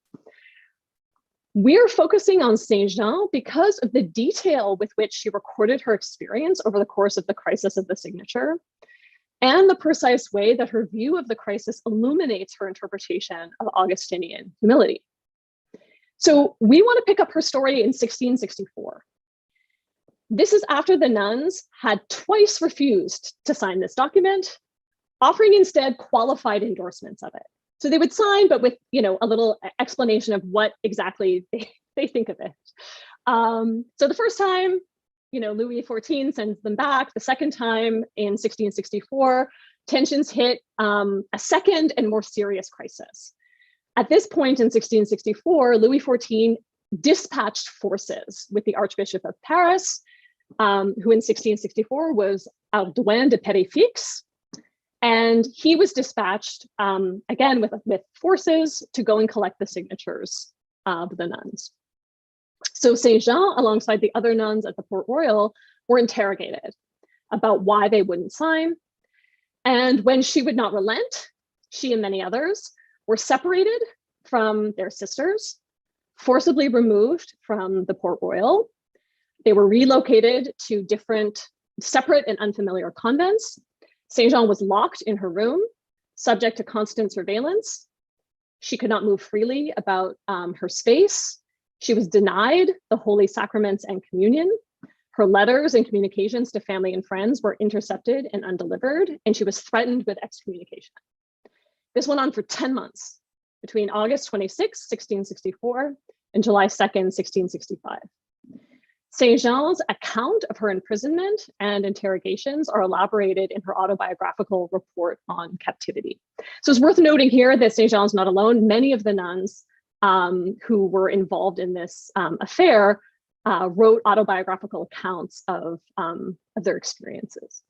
We're focusing on Saint-Jean because of the detail with which she recorded her experience over the course of the crisis of the signature, and the precise way that her view of the crisis illuminates her interpretation of Augustinian humility. So we want to pick up her story in 1664. This is after the nuns had twice refused to sign this document, offering instead qualified endorsements of it. So they would sign, but with, you know, a little explanation of what exactly they think of it. So the first time, you know, Louis XIV sends them back. The second time in 1664, tensions hit a second and more serious crisis. At this point in 1664, Louis XIV dispatched forces with the Archbishop of Paris, who in 1664 was Ardouin de Péréfixe. And he was dispatched, again, with forces to go and collect the signatures of the nuns. So Saint Jean, alongside the other nuns at the Port Royal, were interrogated about why they wouldn't sign. And when she would not relent, she and many others were separated from their sisters, forcibly removed from the Port Royal. They were relocated to different, separate and unfamiliar convents. Saint Jean was locked in her room, subject to constant surveillance. She could not move freely about her space. She was denied the holy sacraments and communion. Her letters and communications to family and friends were intercepted and undelivered, and she was threatened with excommunication. This went on for 10 months, between August 26, 1664, and July 2nd, 1665. Saint Jean's account of her imprisonment and interrogations are elaborated in her autobiographical report on captivity. So it's worth noting here that Saint Jean's not alone. Many of the nuns who were involved in this affair wrote autobiographical accounts of their experiences.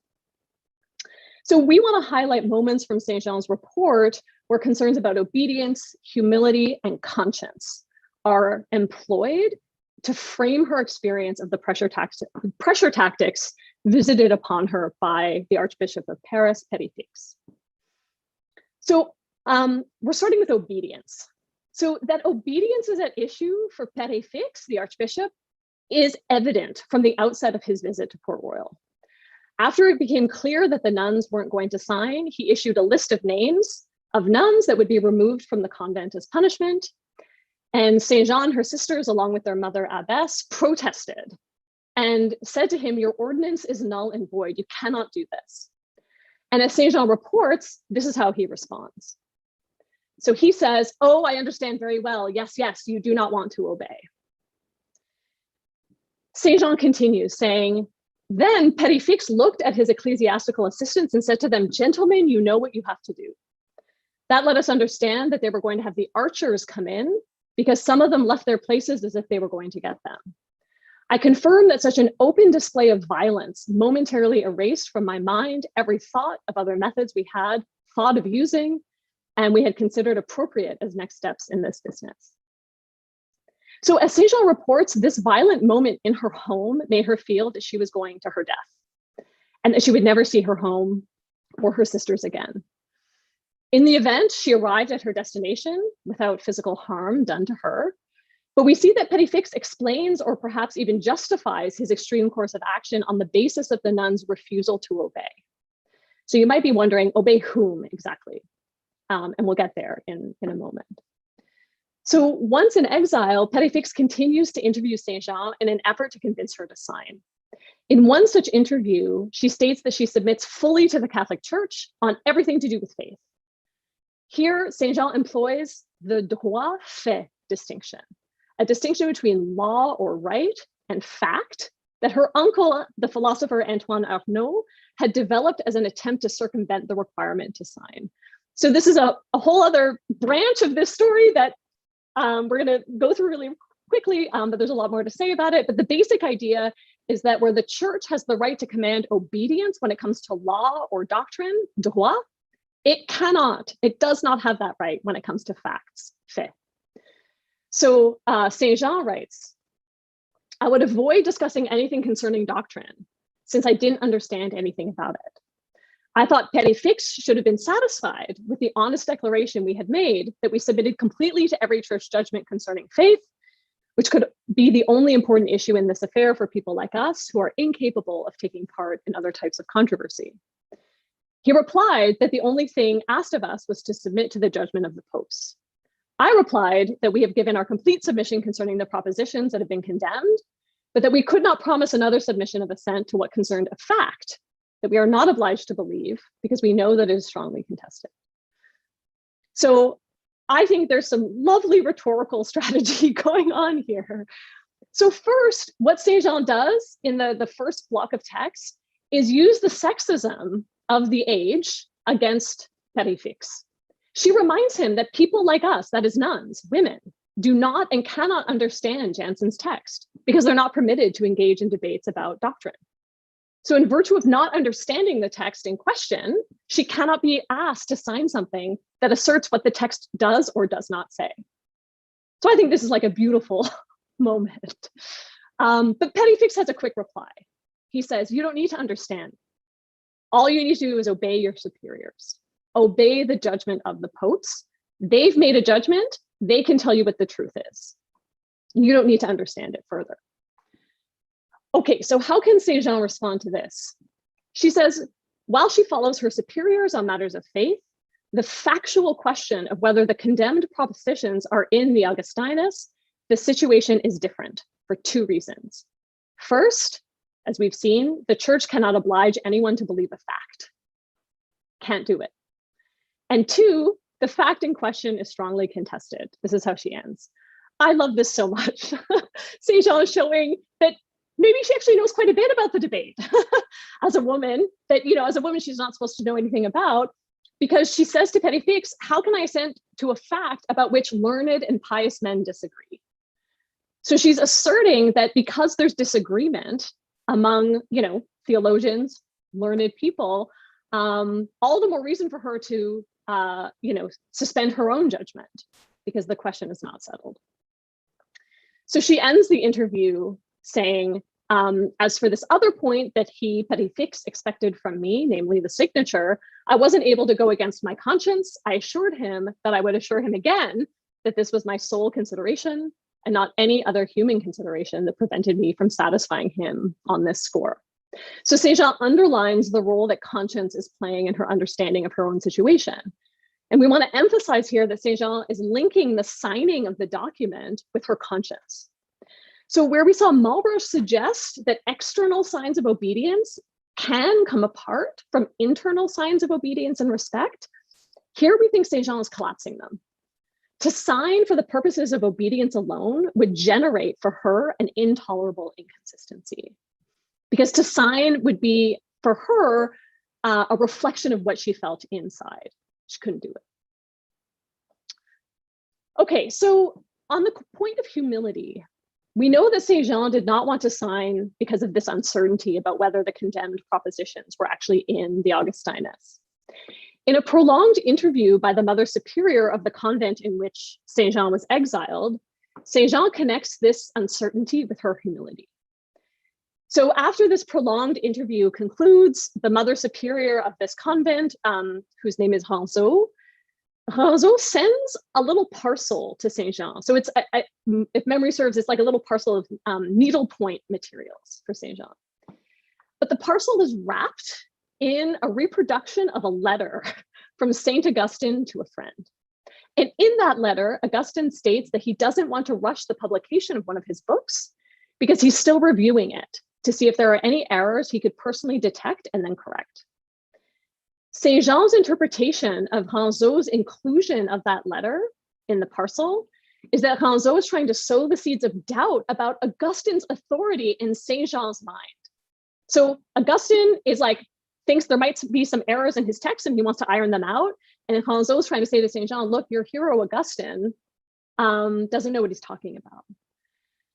So we want to highlight moments from Saint Jean's report where concerns about obedience, humility, and conscience are employed to frame her experience of the pressure tactics visited upon her by the Archbishop of Paris, Péréfixe. So we're starting with obedience. So that obedience is at issue for Péréfixe, the Archbishop, is evident from the outset of his visit to Port Royal. After it became clear that the nuns weren't going to sign, he issued a list of names of nuns that would be removed from the convent as punishment. And Saint Jean, her sisters, along with their mother abbess, protested and said to him, "Your ordinance is null and void. You cannot do this." And as Saint Jean reports, this is how he responds. So he says, "Oh, I understand very well. Yes, yes, you do not want to obey." Saint Jean continues saying, "Then Péréfixe looked at his ecclesiastical assistants and said to them, 'Gentlemen, you know what you have to do.' That let us understand that they were going to have the archers come in, because some of them left their places as if they were going to get them. I confirm that such an open display of violence momentarily erased from my mind every thought of other methods we had thought of using and we had considered appropriate as next steps in this business." So as Saint Jean reports, this violent moment in her home made her feel that she was going to her death and that she would never see her home or her sisters again. In the event, she arrived at her destination without physical harm done to her. But we see that Péréfixe explains or perhaps even justifies his extreme course of action on the basis of the nuns' refusal to obey. So you might be wondering, obey whom exactly? And we'll get there in a moment. So once in exile, Péréfixe continues to interview Saint Jean in an effort to convince her to sign. In one such interview, she states that she submits fully to the Catholic Church on everything to do with faith. Here, Saint Jean employs the droit fait distinction, a distinction between law or right and fact that her uncle, the philosopher Antoine Arnauld, had developed as an attempt to circumvent the requirement to sign. So this is a whole other branch of this story that we're going to go through really quickly, but there's a lot more to say about it. But the basic idea is that where the church has the right to command obedience when it comes to law or doctrine, droit, it does not have that right when it comes to facts, fait. So Saint Jean writes, "I would avoid discussing anything concerning doctrine since I didn't understand anything about it. I thought Péréfixe should have been satisfied with the honest declaration we had made that we submitted completely to every church judgment concerning faith, which could be the only important issue in this affair for people like us who are incapable of taking part in other types of controversy. He replied that the only thing asked of us was to submit to the judgment of the popes. I replied that we have given our complete submission concerning the propositions that have been condemned, but that we could not promise another submission of assent to what concerned a fact that we are not obliged to believe because we know that it is strongly contested. So I think there's some lovely rhetorical strategy going on here. So first, what Saint-Jean does in the first block of text is use the sexism of the age against Péréfixe. She reminds him that people like us, that is nuns, women, do not and cannot understand Jansen's text because they're not permitted to engage in debates about doctrine. So in virtue of not understanding the text in question, she cannot be asked to sign something that asserts what the text does or does not say. So I think this is like a beautiful moment. But Péréfixe has a quick reply. He says, you don't need to understand. All you need to do is obey your superiors. Obey the judgment of the popes. They've made a judgment. They can tell you what the truth is. You don't need to understand it further. Okay, so how can Saint-Jean respond to this? She says, while she follows her superiors on matters of faith, the factual question of whether the condemned propositions are in the Augustinus, the situation is different for two reasons. First, as we've seen, the church cannot oblige anyone to believe a fact. Can't do it. And two, the fact in question is strongly contested. This is how she ends. I love this so much. Saint-Jean is showing that maybe she actually knows quite a bit about the debate as a woman, that, as a woman, she's not supposed to know anything about, because she says to Péréfixe, how can I assent to a fact about which learned and pious men disagree? So she's asserting that because there's disagreement among, theologians, learned people, all the more reason for her to, suspend her own judgment because the question is not settled. So she ends the interview saying, as for this other point that Péréfixe, expected from me, namely the signature, I wasn't able to go against my conscience. I assured him that I would assure him again that this was my sole consideration and not any other human consideration that prevented me from satisfying him on this score. So Saint-Jean underlines the role that conscience is playing in her understanding of her own situation. And we want to emphasize here that Saint-Jean is linking the signing of the document with her conscience. So where we saw Malebranche suggest that external signs of obedience can come apart from internal signs of obedience and respect, here we think Saint-Jean is collapsing them. To sign for the purposes of obedience alone would generate for her an intolerable inconsistency. Because to sign would be, for her, a reflection of what she felt inside. She couldn't do it. Okay, so on the point of humility, we know that Saint-Jean did not want to sign because of this uncertainty about whether the condemned propositions were actually in the Augustinus. In a prolonged interview by the Mother Superior of the convent in which Saint-Jean was exiled, Saint-Jean connects this uncertainty with her humility. So after this prolonged interview concludes, the Mother Superior of this convent, whose name is Ranzeau sends a little parcel to Saint-Jean. So it's, if memory serves, it's like a little parcel of needlepoint materials for Saint-Jean. But the parcel is wrapped in a reproduction of a letter from Saint Augustine to a friend. And in that letter, Augustine states that he doesn't want to rush the publication of one of his books because he's still reviewing it to see if there are any errors he could personally detect and then correct. Saint-Jean's interpretation of Ranzeau's inclusion of that letter in the parcel is that Ranzeau is trying to sow the seeds of doubt about Augustine's authority in Saint-Jean's mind. So Augustine is like, thinks there might be some errors in his text and he wants to iron them out. And Ranzeau is trying to say to Saint-Jean, look, your hero Augustine doesn't know what he's talking about.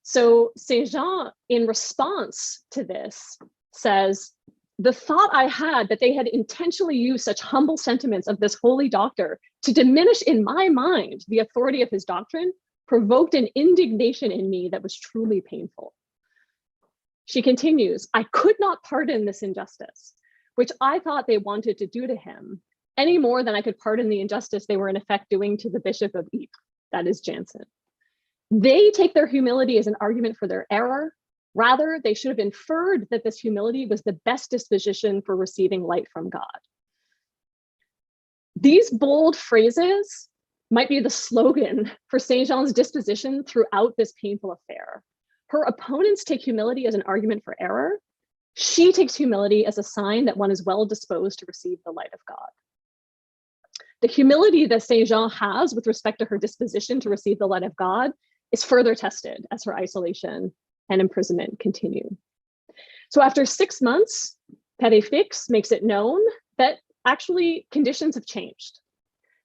So Saint-Jean, in response to this, says, the thought I had that they had intentionally used such humble sentiments of this holy doctor to diminish in my mind the authority of his doctrine provoked an indignation in me that was truly painful. She continues, I could not pardon this injustice, which I thought they wanted to do to him, any more than I could pardon the injustice they were in effect doing to the Bishop of Ypres, that is Jansen. They take their humility as an argument for their error. Rather, they should have inferred that this humility was the best disposition for receiving light from God. These bold phrases might be the slogan for Saint-Jean's disposition throughout this painful affair. Her opponents take humility as an argument for error. She takes humility as a sign that one is well disposed to receive the light of God. The humility that Saint Jean has with respect to her disposition to receive the light of God is further tested as her isolation and imprisonment continue. So after 6 months, Père Fix makes it known that actually conditions have changed.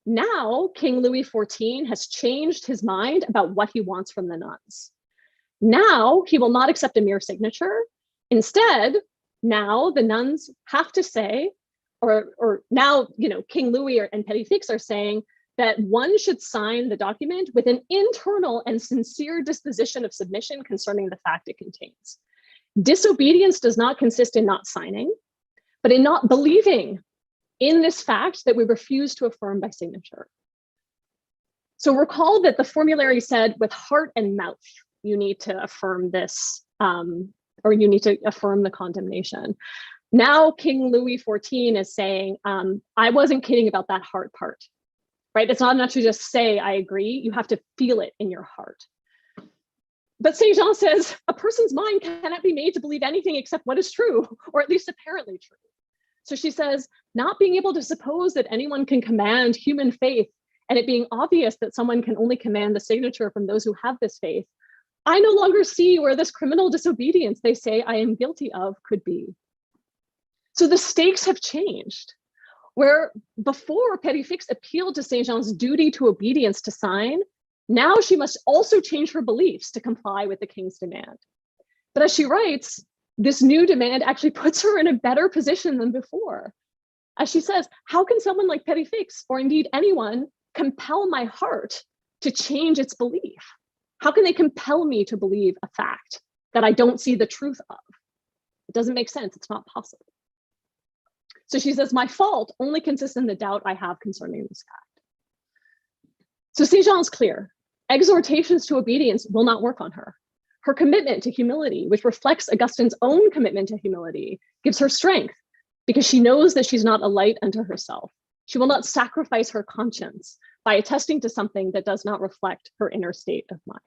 Now, King Louis XIV has changed his mind about what he wants from the nuns. Now, he will not accept a mere signature. Instead, now the nuns have to say, or now, King Louis and Père Fix are saying that one should sign the document with an internal and sincere disposition of submission concerning the fact it contains. Disobedience does not consist in not signing, but in not believing in this fact that we refuse to affirm by signature. So recall that the formulary said with heart and mouth, you need to affirm this, or you need to affirm the condemnation. Now King Louis XIV is saying, I wasn't kidding about that heart part, right? It's not enough to just say, I agree, you have to feel it in your heart. But Saint Jean says, a person's mind cannot be made to believe anything except what is true, or at least apparently true. So she says, not being able to suppose that anyone can command human faith, and it being obvious that someone can only command the signature from those who have this faith, I no longer see where this criminal disobedience they say I am guilty of could be. So the stakes have changed. Where before Père Fix appealed to Saint Jean's duty to obedience to sign, now she must also change her beliefs to comply with the king's demand. But as she writes, this new demand actually puts her in a better position than before. As she says, how can someone like Père Fix, or indeed anyone, compel my heart to change its belief? How can they compel me to believe a fact that I don't see the truth of? It doesn't make sense, it's not possible. So she says, my fault only consists in the doubt I have concerning this fact. So Saint Jean is clear. Exhortations to obedience will not work on her. Her commitment to humility, which reflects Augustine's own commitment to humility, gives her strength because she knows that she's not a light unto herself. She will not sacrifice her conscience by attesting to something that does not reflect her inner state of mind.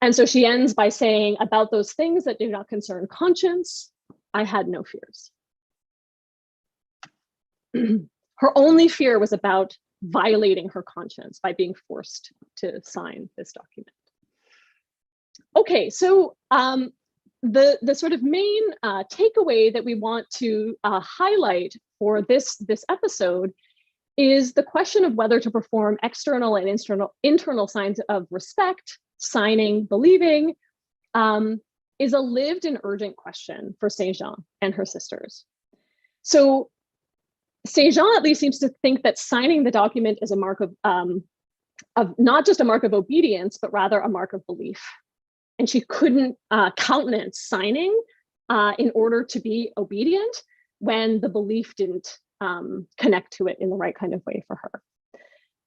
And so she ends by saying, about those things that do not concern conscience, I had no fears. Her only fear was about violating her conscience by being forced to sign this document. Okay, so the sort of main takeaway that we want to highlight for this episode is the question of whether to perform external and internal signs of respect, signing, believing, is a lived and urgent question for Saint Jean and her sisters. So Saint Jean at least seems to think that signing the document is a mark of not just a mark of obedience, but rather a mark of belief. And she couldn't countenance signing in order to be obedient when the belief didn't connect to it in the right kind of way for her.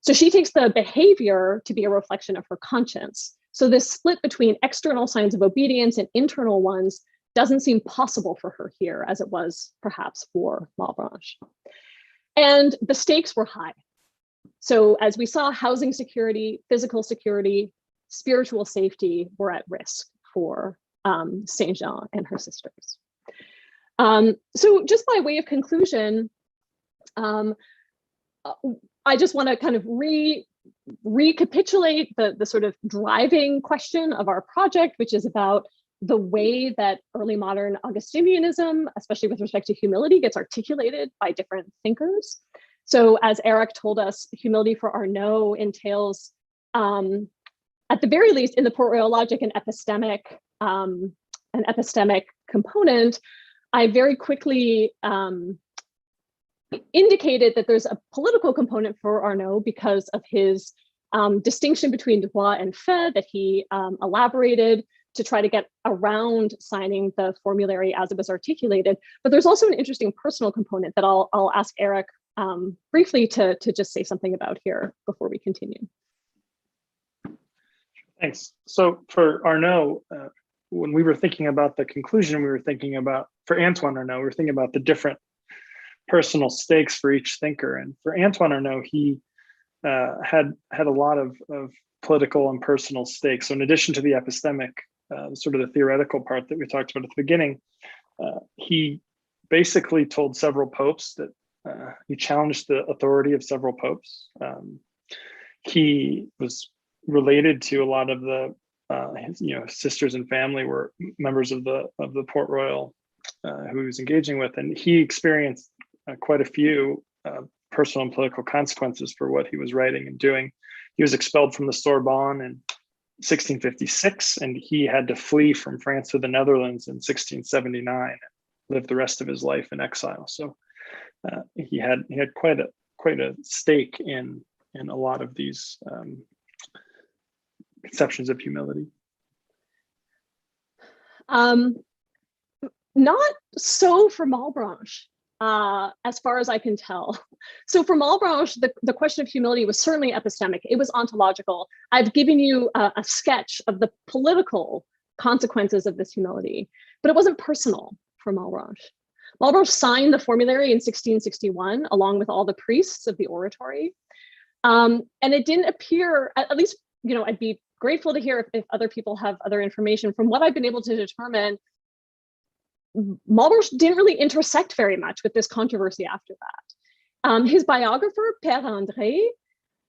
So she takes the behavior to be a reflection of her conscience. So this split between external signs of obedience and internal ones doesn't seem possible for her here, as it was perhaps for Malebranche. And the stakes were high. So as we saw, housing security, physical security, spiritual safety were at risk for Saint Jean and her sisters. So just by way of conclusion, I just want to kind of recapitulate the sort of driving question of our project, which is about the way that early modern Augustinianism, especially with respect to humility, gets articulated by different thinkers. So as Eric told us, humility for Arnaud entails, at the very least, in the Port-Royal an epistemic component. I very quickly indicated that there's a political component for Arnaud because of his distinction between droit and fait that he elaborated to try to get around signing the formulary as it was articulated. But there's also an interesting personal component that I'll ask Eric briefly to just say something about here before we continue.
Thanks. So for Arnaud, when we were thinking about the conclusion, we were thinking about, for Antoine Arnaud, we were thinking about the different personal stakes for each thinker. And for Antoine Arnaud, he had a lot of political and personal stakes. So in addition to the epistemic, sort of the theoretical part that we talked about at the beginning, he basically told several popes that he challenged the authority of several popes. He was related to a lot of the his, sisters and family were members of the Port Royal who he was engaging with, and he experienced quite a few personal and political consequences for what he was writing and doing. He was expelled from the Sorbonne in 1656, and he had to flee from France to the Netherlands in 1679 and live the rest of his life in exile. So he had quite a stake in a lot of these conceptions of humility.
Not so for Malebranche, as far as I can tell. So for Malebranche, the question of humility was certainly epistemic. It was ontological. I've given you a sketch of the political consequences of this humility, but it wasn't personal for Malebranche. Malebranche signed the formulary in 1661, along with all the priests of the oratory. And it didn't appear, at least, I'd be grateful to hear if other people have other information. From what I've been able to determine, Malebranche didn't really intersect very much with this controversy after that. His biographer, Père André,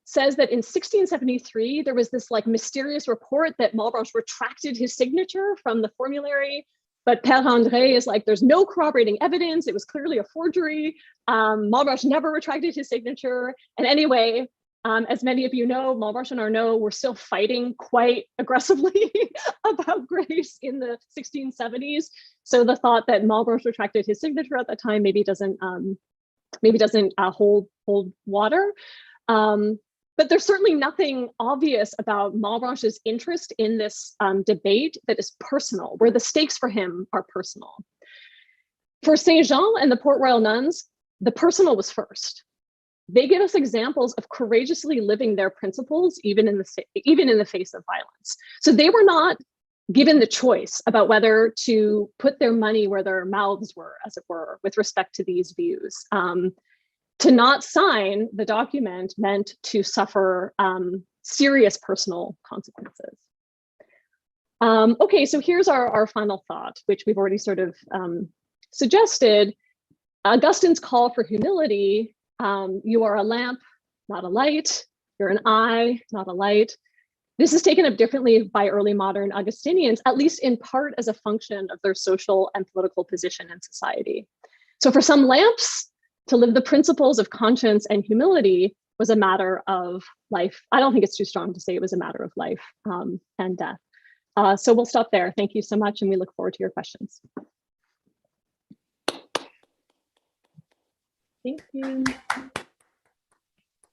says that in 1673, there was this mysterious report that Malebranche retracted his signature from the formulary. But Père André is there's no corroborating evidence. It was clearly a forgery. Malebranche never retracted his signature. And anyway, as many of you know, Malebranche and Arnauld were still fighting quite aggressively about grace in the 1670s. So the thought that Malebranche retracted his signature at the time maybe doesn't hold water. But there's certainly nothing obvious about Malebranche's interest in this debate that is personal, where the stakes for him are personal. For Saint Jean and the Port Royal nuns, the personal was first. They give us examples of courageously living their principles, even in the face of violence. So they were not given the choice about whether to put their money where their mouths were, as it were, with respect to these views. To not sign the document meant to suffer serious personal consequences. Okay, so here's our final thought, which we've already sort of suggested. Augustine's call for humility. You are a lamp, not a light. You're an eye, not a light. This is taken up differently by early modern Augustinians, at least in part as a function of their social and political position in society. So for some lamps, to live the principles of conscience and humility was a matter of life. I don't think it's too strong to say it was a matter of life and death. So we'll stop there. Thank you so much, and we look forward to your questions.
Thank you.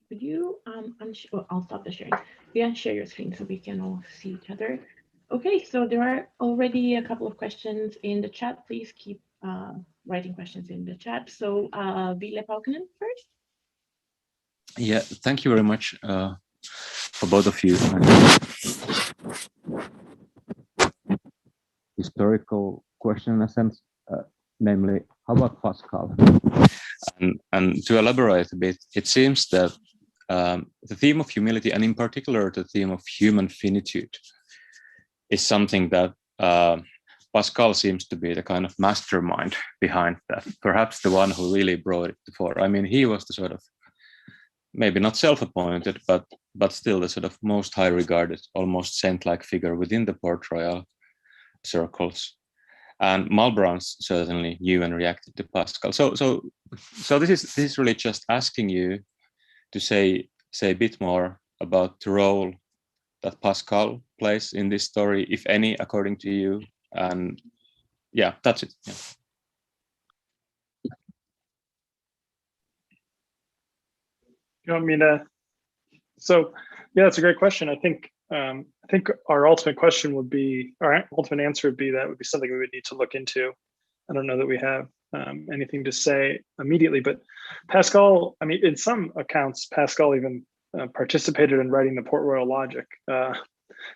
Could you, I'll stop the sharing. You can share your screen so we can all see each other. Okay, so there are already a couple of questions in the chat. Please keep writing questions in the chat. So Ville Paukanen first.
Yeah, thank you very much for both of you. Historical question in a sense, namely, how about Pascal? And to elaborate a bit, it seems that the theme of humility, and in particular the theme of human finitude, is something that Pascal seems to be the kind of mastermind behind that, perhaps the one who really brought it to fore. I mean, he was the sort of, maybe not self-appointed, but still the sort of most high regarded, almost saint-like figure within the Port Royal circles. And Malebranche certainly knew and reacted to Pascal. So this is really just asking you to say a bit more about the role that Pascal plays in this story, if any, according to you. And yeah, that's it. Yeah.
You want me to? So yeah, that's a great question. I think our ultimate question would be, our ultimate answer would be that would be something we would need to look into. I don't know that we have anything to say immediately, but Pascal, I mean, in some accounts, Pascal even participated in writing the Port Royal Logic.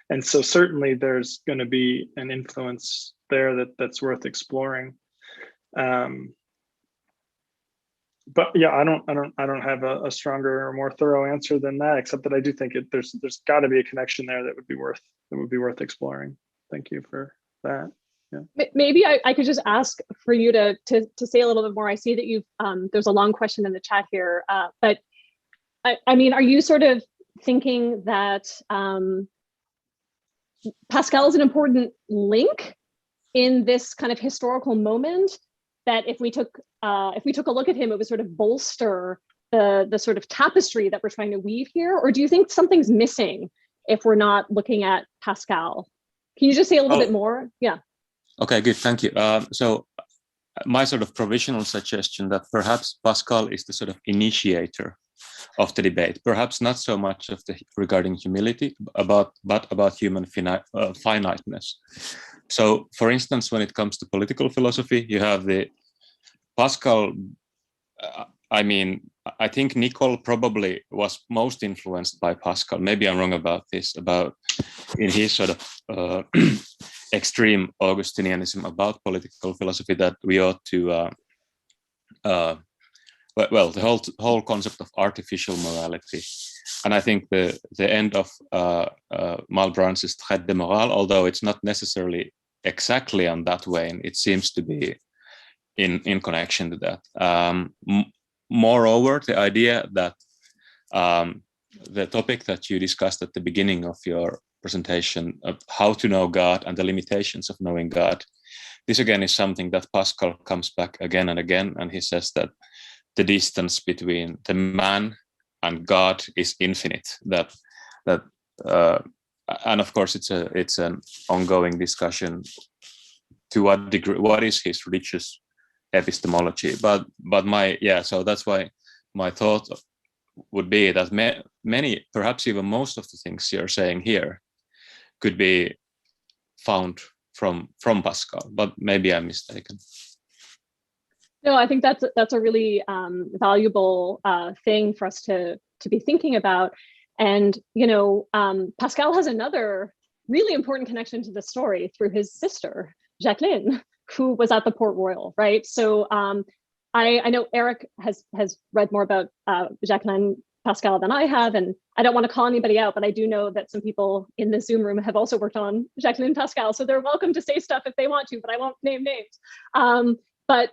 And so certainly there's going to be an influence there that's worth exploring. but yeah, I don't have a stronger or more thorough answer than that, except that I do think there's got to be a connection there that would be worth exploring. Thank you for that. Yeah.
Maybe I could just ask for you to say a little bit more. I see that you've there's a long question in the chat here, but I mean, are you sort of thinking that Pascal is an important link in this kind of historical moment, that if we took a look at him, it would sort of bolster the sort of tapestry that we're trying to weave here? Or do you think something's missing if we're not looking at Pascal? Can you just say a little bit more? Yeah.
Okay, good, thank you. So my sort of provisional suggestion that perhaps Pascal is the sort of initiator of the debate, perhaps not so much of the regarding humility, but about human finiteness. So, for instance, when it comes to political philosophy, you have the Pascal. I mean, I think Nicole probably was most influenced by Pascal. Maybe I'm wrong about this, about in his sort of extreme Augustinianism about political philosophy, that we ought to well, the whole concept of artificial morality. And I think the end of Malebranche's Traité de Morale, although it's not necessarily exactly on that vein, it seems to be in connection to that. Moreover, the idea that the topic that you discussed at the beginning of your presentation of how to know God and the limitations of knowing God, this again is something that Pascal comes back again and again, and he says that the distance between the man and God is infinite. And of course, it's an ongoing discussion to what degree, what is his religious epistemology. But so that's why my thought would be that many, perhaps even most of the things you're saying here, could be found from Pascal. But maybe I'm mistaken.
No, I think that's a really valuable thing for us to be thinking about. And, you know, Pascal has another really important connection to the story through his sister, Jacqueline, who was at the Port Royal, right? So I know Eric has read more about Jacqueline Pascal than I have, and I don't want to call anybody out, but I do know that some people in the Zoom room have also worked on Jacqueline Pascal, so they're welcome to say stuff if they want to, but I won't name names. But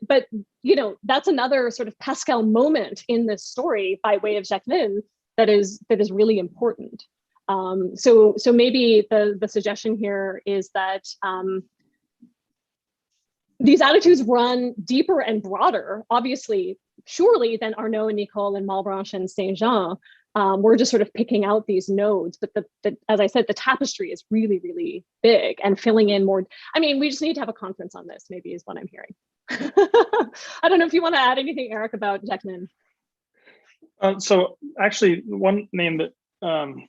you know, that's another sort of Pascal moment in this story by way of Jacqueline that is really important. So maybe the suggestion here is that these attitudes run deeper and broader, obviously, surely, than Arnaud and Nicole and Malebranche and Saint-Jean. We're just sort of picking out these nodes, but as I said, the tapestry is really, really big and filling in more. I mean, we just need to have a conference on this, maybe, is what I'm hearing. I don't know if you want to add anything, Eric, about Jacqueline.
So actually, one name that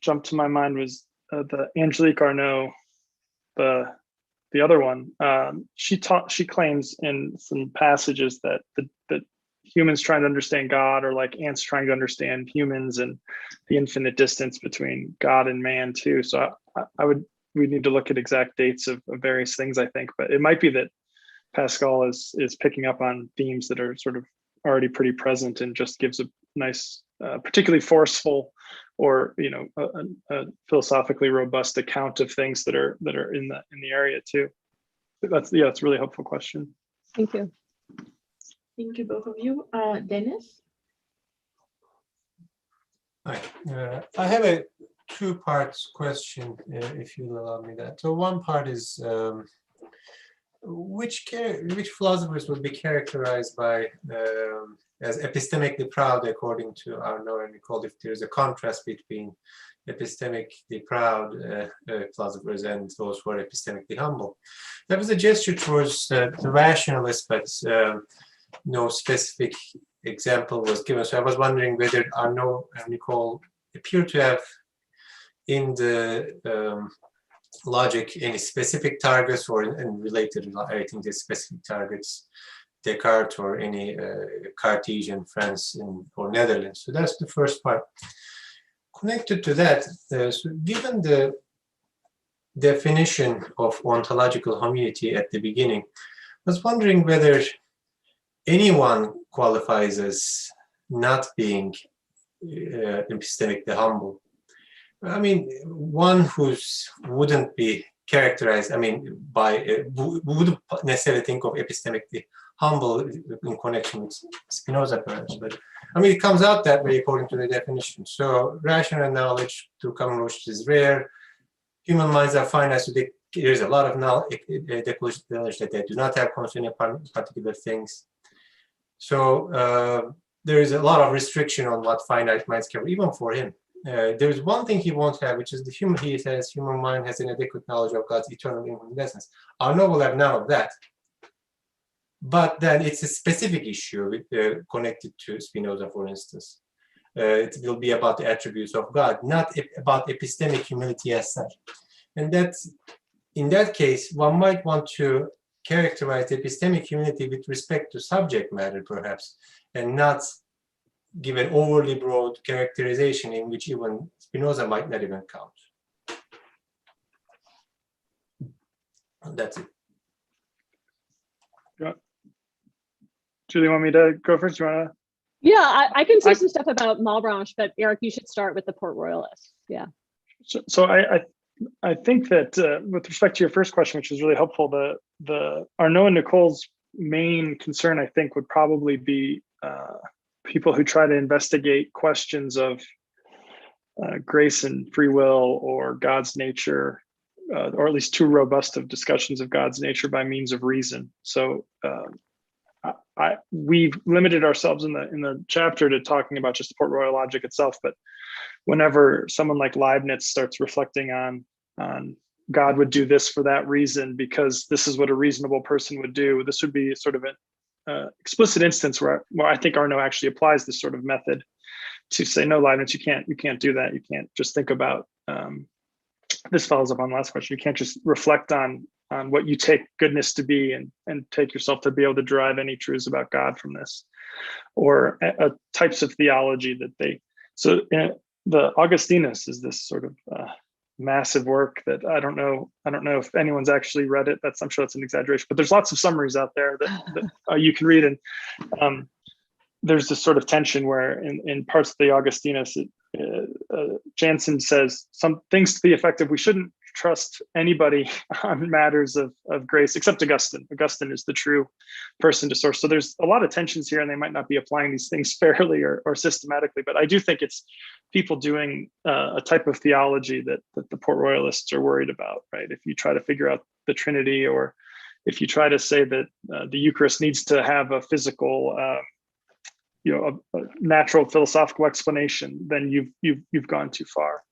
jumped to my mind was the Angelique Arnaud, the other one. She claims in some passages that humans trying to understand God are like ants trying to understand humans, and the infinite distance between God and man too. So we need to look at exact dates of various things, I think, but it might be that Pascal is picking up on themes that are sort of already pretty present and just gives a nice, particularly forceful or, you know, a philosophically robust account of things that are in the area too. It's a really helpful question.
Thank you.
Thank you, both of you. Dennis?
Hi. I have a two-part question, if you'll allow me that. So one part is which philosophers would be characterized by as epistemically proud, according to Arnaud and Nicole, if there's a contrast between epistemically proud philosophers and those who are epistemically humble. There was a gesture towards the rationalists, but no specific example was given. So I was wondering whether Arnaud and Nicole appear to have in the logic any specific targets, or and related, I think the specific targets, Descartes or any Cartesian France or Netherlands. So that's the first part. Connected to that, so given the definition of ontological homunity at the beginning, I was wondering whether anyone qualifies as not being epistemically humble. I mean, one who's wouldn't be characterized, I mean, by wouldn't necessarily think of epistemically humble in connection with Spinoza, perhaps, but I mean, it comes out that way according to the definition. So rational knowledge through common knowledge is rare. Human minds are finite, so there's a lot of knowledge that they do not have concerning particular things. So there is a lot of restriction on what finite minds can, even for him. There's one thing he won't have, which is he says human mind has an adequate knowledge of God's eternal infinite essence. Our novel have none of that. But then it's a specific issue connected to Spinoza, for instance. It will be about the attributes of God, not about epistemic humility as such. And that's, in that case, one might want to characterize epistemic humility with respect to subject matter, perhaps, and not give an overly broad characterization in which even Spinoza might not even count. That's it.
Julie, want me to go first? You want to?
Yeah, I can say some stuff about Malebranche, but Eric, you should start with the Port Royalists. Yeah.
So I think that with respect to your first question, which was really helpful, the Arnaud and Nicole's main concern, I think, would probably be people who try to investigate questions of grace and free will or God's nature, or at least too robust of discussions of God's nature by means of reason. So we've limited ourselves in the chapter to talking about just the Port Royal logic itself, but whenever someone like Leibniz starts reflecting on God would do this for that reason because this is what a reasonable person would do, this would be sort of an explicit instance where I think Arnaud actually applies this sort of method to say, no, Leibniz, you can't do that. You can't just think about this follows up on the last question. You can't just reflect on what you take goodness to be and take yourself to be able to derive any truths about God from this, or types of theology that they. So the Augustinus is this sort of massive work that I don't know if anyone's actually read it. I'm sure that's an exaggeration, but there's lots of summaries out there that you can read, and there's this sort of tension where in parts of the Augustinus, Jansen says some things to the effect of we shouldn't trust anybody on matters of grace except Augustine. Augustine is the true person to source. So there's a lot of tensions here, and they might not be applying these things fairly or systematically, but I do think it's people doing a type of theology that the Port Royalists are worried about, right? If you try to figure out the Trinity, or if you try to say that the Eucharist needs to have a physical a natural philosophical explanation, then you've gone too far.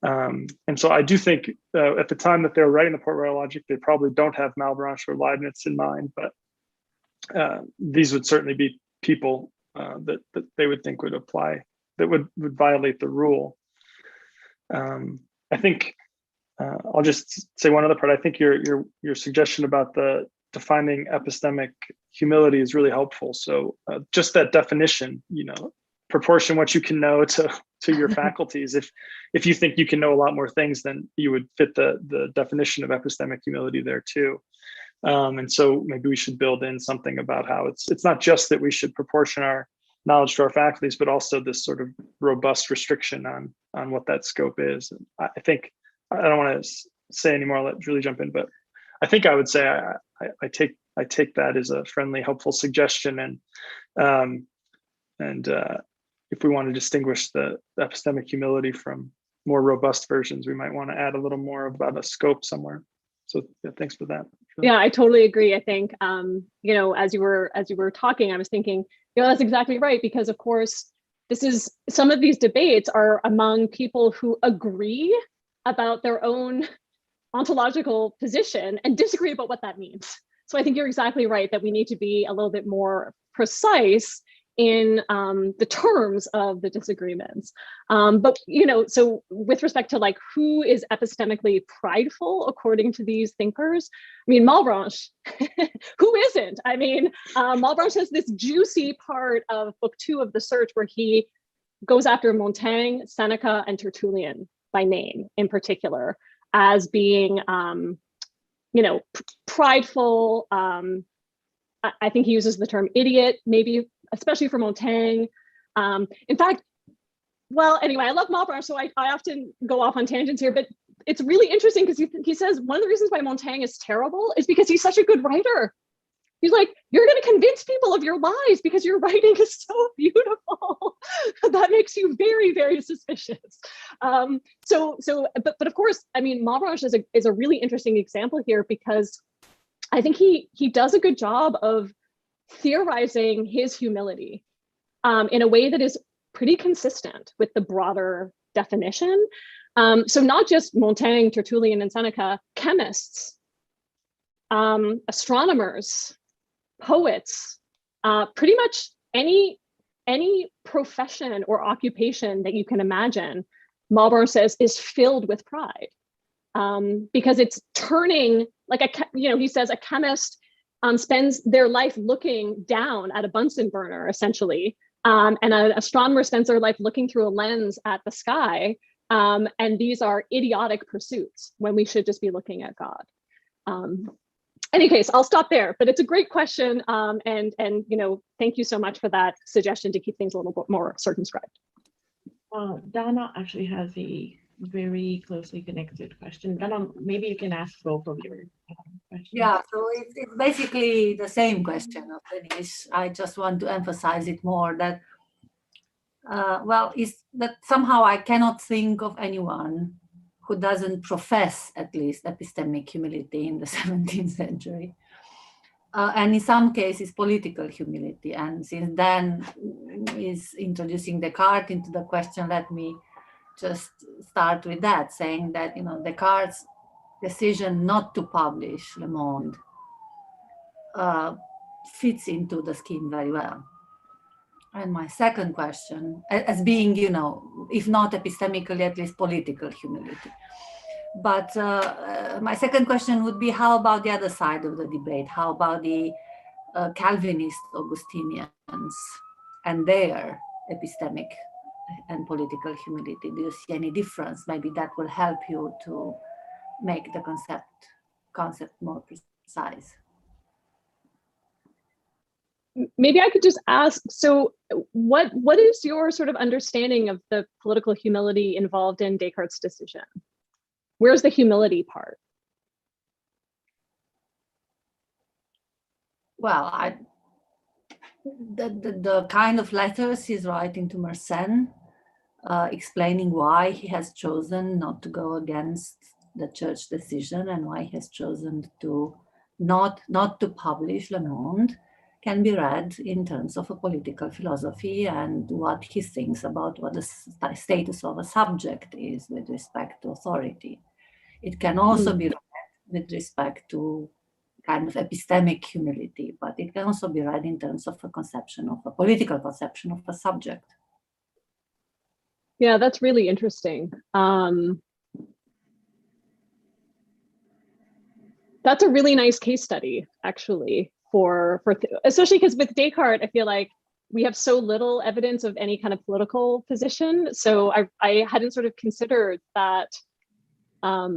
And so I do think at the time that they're writing the Port Royal logic, they probably don't have Malebranche or Leibniz in mind, but these would certainly be people that they would think would apply, that would violate the rule. I think I'll just say one other part. I think your suggestion about the defining epistemic humility is really helpful. So just that definition, proportion what you can know to your faculties. If you think you can know a lot more things, then you would fit the definition of epistemic humility there too. And so maybe we should build in something about how it's not just that we should proportion our knowledge to our faculties, but also this sort of robust restriction on what that scope is. And I think I don't want to say anymore. I'll let Julie jump in, but I think I would say I take that as a friendly, helpful suggestion, and if we want to distinguish the epistemic humility from more robust versions, we might want to add a little more about a scope somewhere. So yeah, thanks for that.
Yeah, I totally agree. I think as you were talking, I was thinking, that's exactly right, because of course some of these debates are among people who agree about their own ontological position and disagree about what that means. So I think you're exactly right that we need to be a little bit more precise in the terms of the disagreements. But so with respect to like who is epistemically prideful according to these thinkers, I mean, Malebranche, who isn't? I mean, Malebranche has this juicy part of book 2 of The Search where he goes after Montaigne, Seneca, and Tertullian by name in particular as being, prideful. I think he uses the term idiot, maybe especially for Montaigne. In fact, well, anyway, I love Malebranche, so I often go off on tangents here, but it's really interesting because he says one of the reasons why Montaigne is terrible is because he's such a good writer. He's like, you're going to convince people of your lies because your writing is so beautiful. That makes you very, very suspicious. But of course, I mean, Malebranche is a really interesting example here because I think he does a good job of theorizing his humility in a way that is pretty consistent with the broader definition. So not just Montaigne, Tertullian, and Seneca, chemists, astronomers, poets, pretty much any profession or occupation that you can imagine, Malebranche says is filled with pride, because it's turning, like he says a chemist spends their life looking down at a Bunsen burner, essentially, and an astronomer spends their life looking through a lens at the sky, and these are idiotic pursuits when we should just be looking at God. Any case, I'll stop there, but it's a great question, and thank you so much for that suggestion to keep things a little bit more circumscribed.
Dana actually has a very closely connected question. Dana, maybe you can ask both of your questions.
Yeah, so it's basically the same question of Denise. I just want to emphasize it more that, is that somehow I cannot think of anyone who doesn't profess at least epistemic humility in the 17th century. And in some cases, political humility. And since Dan is introducing Descartes into the question, let me just start with that, saying that, Descartes' decision not to publish Le Monde fits into the scheme very well. And my second question, as being, if not epistemically, at least political humility. But my second question would be, how about the other side of the debate? How about the Calvinist Augustinians and their epistemic and political humility? Do you see any difference? Maybe that will help you to make the concept more precise.
Maybe I could just ask, so what is your sort of understanding of the political humility involved in Descartes' decision? Where's the humility part?
Well, the kind of letters he's writing to Mersenne, explaining why he has chosen not to go against the church decision and why he has chosen to not to publish Le Monde, can be read in terms of a political philosophy and what he thinks about what the status of a subject is with respect to authority. It can also be read with respect to kind of epistemic humility, but it can also be read in terms of a political conception of a subject.
Yeah, that's really interesting. That's a really nice case study, actually, especially because with Descartes, I feel like we have so little evidence of any kind of political position. So I hadn't sort of considered that. I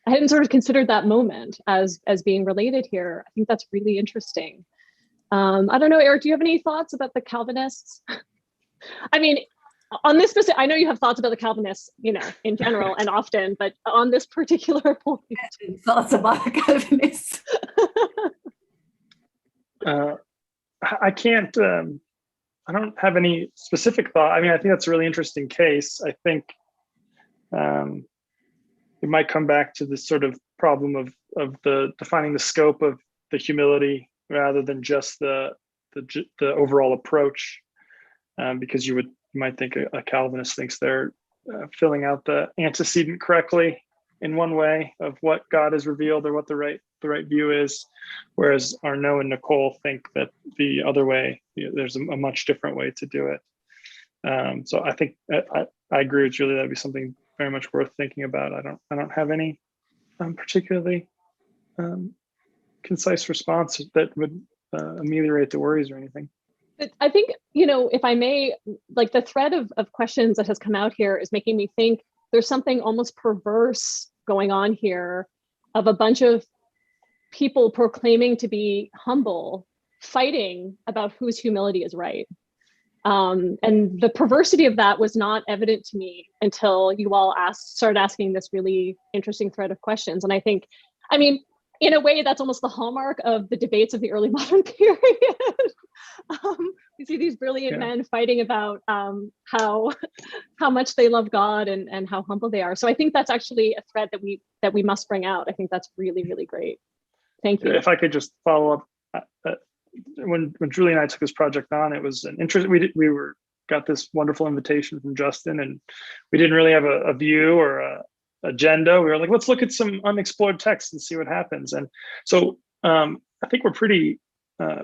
hadn't sort of considered that moment as being related here. I think that's really interesting. I don't know, Eric, do you have any thoughts about the Calvinists? I mean, on this specific, I know you have thoughts about the Calvinists, in general and often, but on this particular point.
Thoughts about the Calvinists?
I can't, I don't have any specific thought. I mean, I think that's a really interesting case. I think it might come back to this sort of problem of the defining the scope of the humility rather than just the overall approach, because you might think a Calvinist thinks they're filling out the antecedent correctly in one way of what God has revealed or what the right view is, whereas Arnaud and Nicole think that the other way, there's a much different way to do it. So I think I agree with Julie. That'd be something very much worth thinking about. I don't have any particularly concise response that would ameliorate the worries or anything.
But I think, if I may, like the thread of questions that has come out here is making me think there's something almost perverse going on here of a bunch of people proclaiming to be humble fighting about whose humility is right. And the perversity of that was not evident to me until you all started asking this really interesting thread of questions. And I think, I mean, in a way, that's almost the hallmark of the debates of the early modern period. You see these brilliant men fighting about how much they love God and how humble they are. So I think that's actually a thread that we must bring out. I think that's really, really great. Thank you.
If I could just follow up, when Julie and I took this project on, it was an interest. We got this wonderful invitation from Justin, and we didn't really have a view or a agenda. We were like, let's look at some unexplored texts and see what happens. And so I think we're pretty,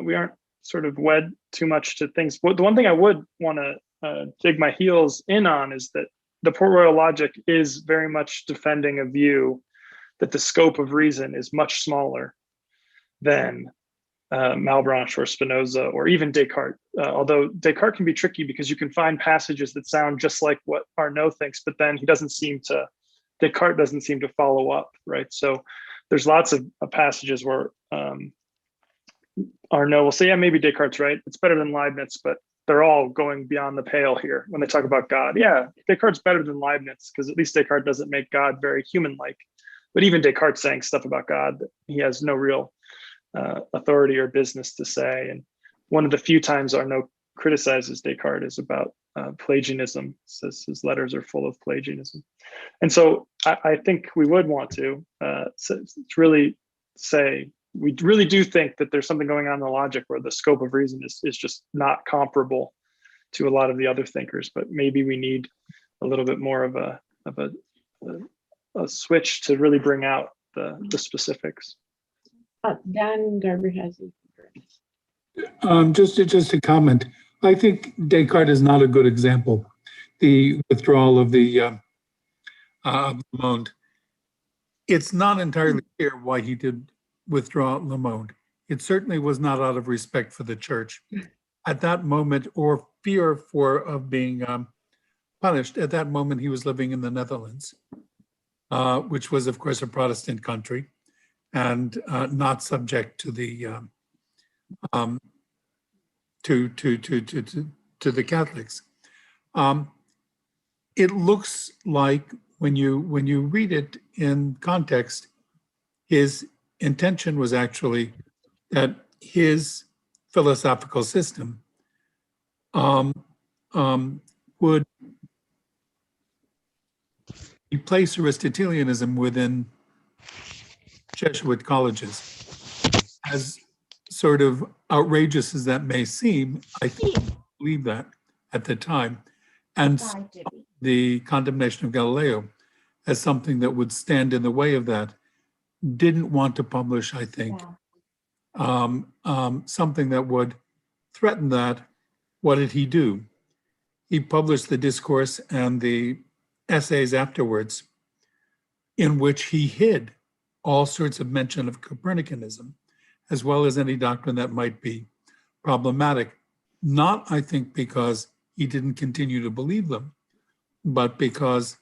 we aren't sort of wed too much to things. But the one thing I would want to dig my heels in on is that the Port Royal logic is very much defending a view that the scope of reason is much smaller than Malebranche or Spinoza or even Descartes. Although Descartes can be tricky because you can find passages that sound just like what Arnaud thinks, but then Descartes doesn't seem to follow up, right? So there's lots of passages where Arnaud will say, yeah, maybe Descartes' right. It's better than Leibniz, but they're all going beyond the pale here when they talk about God. Yeah, Descartes' better than Leibniz because at least Descartes doesn't make God very human-like. But even Descartes saying stuff about God that he has no real authority or business to say. And one of the few times Arnaud criticizes Descartes is about Pelagianism, says his letters are full of Pelagianism. And so I think we would want to really say, we really do think that there's something going on in the logic where the scope of reason is just not comparable to a lot of the other thinkers, but maybe we need a little bit more of a switch to really bring out the specifics.
Dan Garber has it.
Just a comment. I think Descartes is not a good example. The withdrawal of the Le Monde. It's not entirely clear why he did withdraw Le Monde. It certainly was not out of respect for the church at that moment, or fear of being punished. At that moment, he was living in the Netherlands, which was, of course, a Protestant country, and not subject to the to the Catholics. It looks like when you read it in context, his intention was actually that his philosophical system would replace Aristotelianism within Jesuit colleges. As sort of outrageous as that may seem, I think I believe that at the time. And the condemnation of Galileo as something that would stand in the way of that, didn't want to publish, I think, something that would threaten that. What did he do? He published the discourse and the essays afterwards, in which he hid all sorts of mention of Copernicanism, as well as any doctrine that might be problematic. Not, I think, because he didn't continue to believe them, but because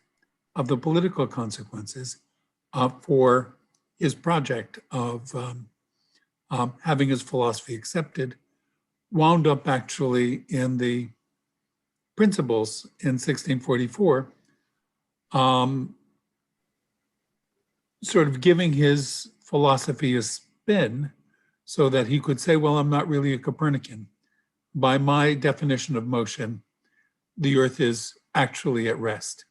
of the political consequences for his project of having his philosophy accepted, wound up actually in the Principles in 1644, sort of giving his philosophy a spin so that he could say, well, I'm not really a Copernican. By my definition of motion, the Earth is actually at rest,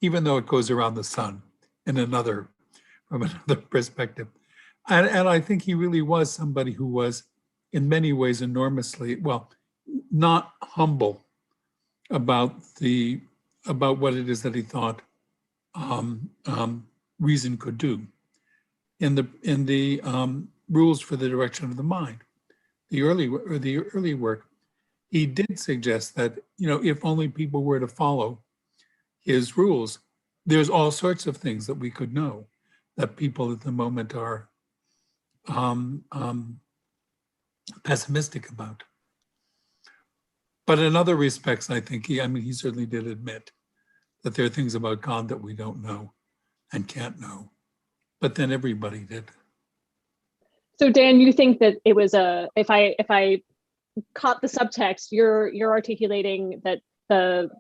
even though it goes around the sun from another perspective. And I think he really was somebody who was in many ways enormously, well, not humble about what it is that he thought reason could do. In the rules for the direction of the mind, the early work, he did suggest that, if only people were to follow his rules, there's all sorts of things that we could know that people at the moment are pessimistic about. But in other respects, I think he certainly did admit that there are things about God that we don't know and can't know. But then everybody did.
So Dan, you think that it was if I caught the subtext, you're articulating that the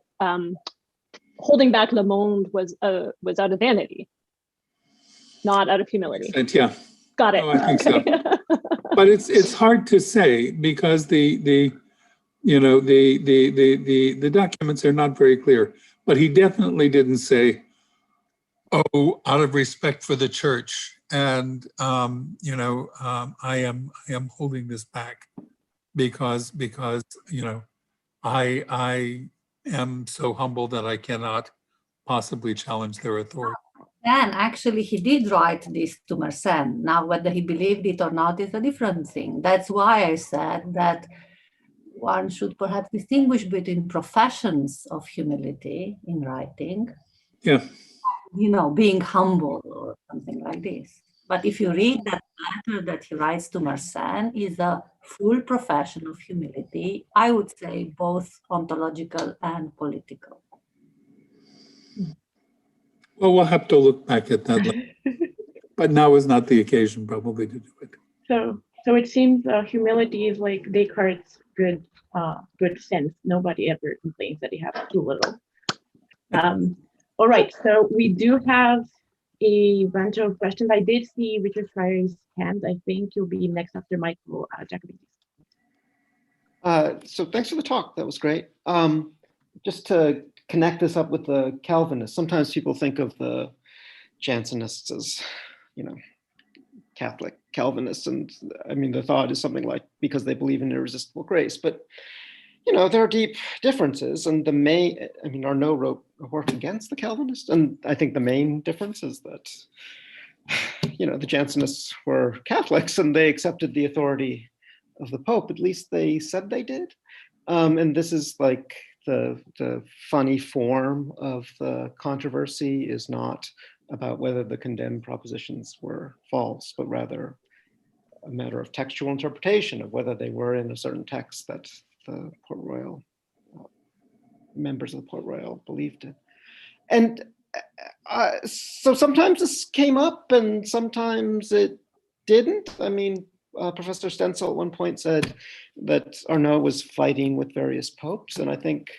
holding back Le Monde was out of vanity, not out of humility.
Yeah.
Got it.
Oh, I think so. But it's hard to say because the documents are not very clear. But he definitely didn't say, "Oh, out of respect for the church, and I am holding this back because I am so humble that I cannot possibly challenge their authority."
And actually, he did write this to Mersenne. Now, whether he believed it or not is a different thing. That's why I said that one should perhaps distinguish between professions of humility in writing,
Yeah.
Being humble or something like this. But if you read that letter that he writes to Mersenne, is a full profession of humility, I would say both ontological and political.
Well, we'll have to look back at that later. But now is not the occasion probably to do it.
So it seems humility is like Descartes' good sense. Nobody ever complains that he has too little. All right, so we do have a bunch of questions. I did see Richard Fryer's hand. I think you'll be next after Michael Jacobitis.
So thanks for the talk. That was great. Just to connect this up with the Calvinists, sometimes people think of the Jansenists as, Catholic Calvinists, and I mean the thought is something like because they believe in irresistible grace, but there are deep differences, and Arnaud wrote a work against the Calvinists, and I think the main difference is that the Jansenists were Catholics and they accepted the authority of the Pope. At least they said they did, and this is like the funny form of the controversy is not about whether the condemned propositions were false, but rather a matter of textual interpretation of whether they were in a certain text that the Port Royal members of the Port Royal believed in. And so sometimes this came up and sometimes it didn't. I mean, Professor Stencil at one point said that Arnaud was fighting with various popes, and I think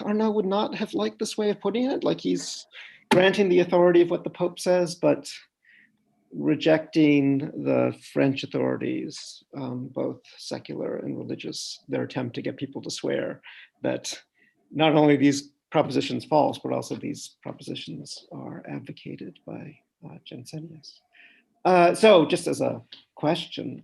Arnaud would not have liked this way of putting it, like he's granting the authority of what the Pope says, but rejecting the French authorities, both secular and religious, their attempt to get people to swear that not only these propositions false, but also these propositions are advocated by Jansenists. So just as a question,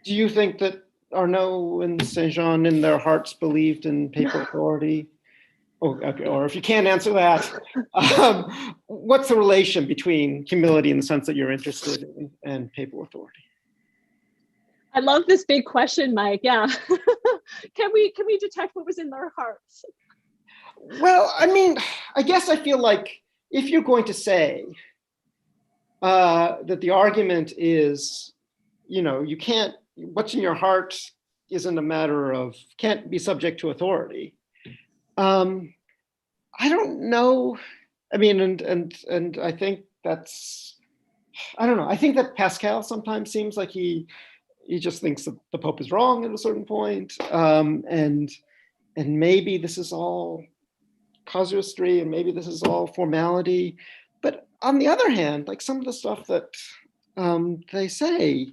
do you think that Arnaud and Saint-Jean in their hearts believed in papal authority? Oh, okay. Or if you can't answer that, what's the relation between humility in the sense that you're interested in and papal authority?
I love this big question, Mike. Yeah. Can we detect what was in their hearts?
Well, I mean, I guess I feel like if you're going to say that the argument is, you can't, what's in your heart isn't a matter of, can't be subject to authority. I don't know. I mean, and I think that's, I don't know. I think that Pascal sometimes seems like he just thinks that the Pope is wrong at a certain point. And maybe this is all casuistry and maybe this is all formality. But on the other hand, like some of the stuff that they say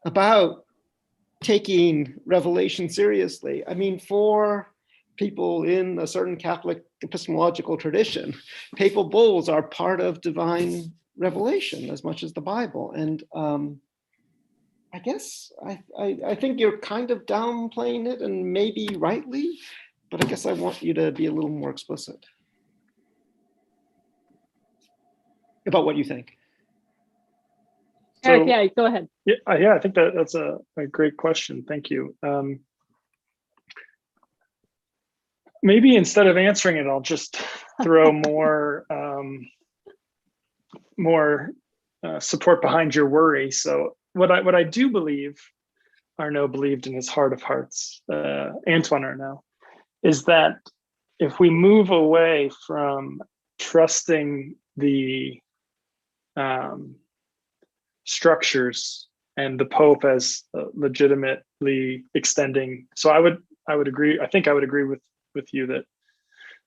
about taking revelation seriously, I mean, for people in a certain Catholic epistemological tradition, papal bulls are part of divine revelation as much as the Bible. And I guess I think you're kind of downplaying it, and maybe rightly, but I guess I want you to be a little more explicit about what you think.
Eric, yeah, go ahead.
Yeah, I think that's a great question. Thank you. Maybe instead of answering it, I'll just throw more support behind your worry. So what I do believe Arnaud believed in his heart of hearts, Antoine Arnaud, is that if we move away from trusting the structures and the Pope as legitimately extending. So I would agree. I think I would agree with you that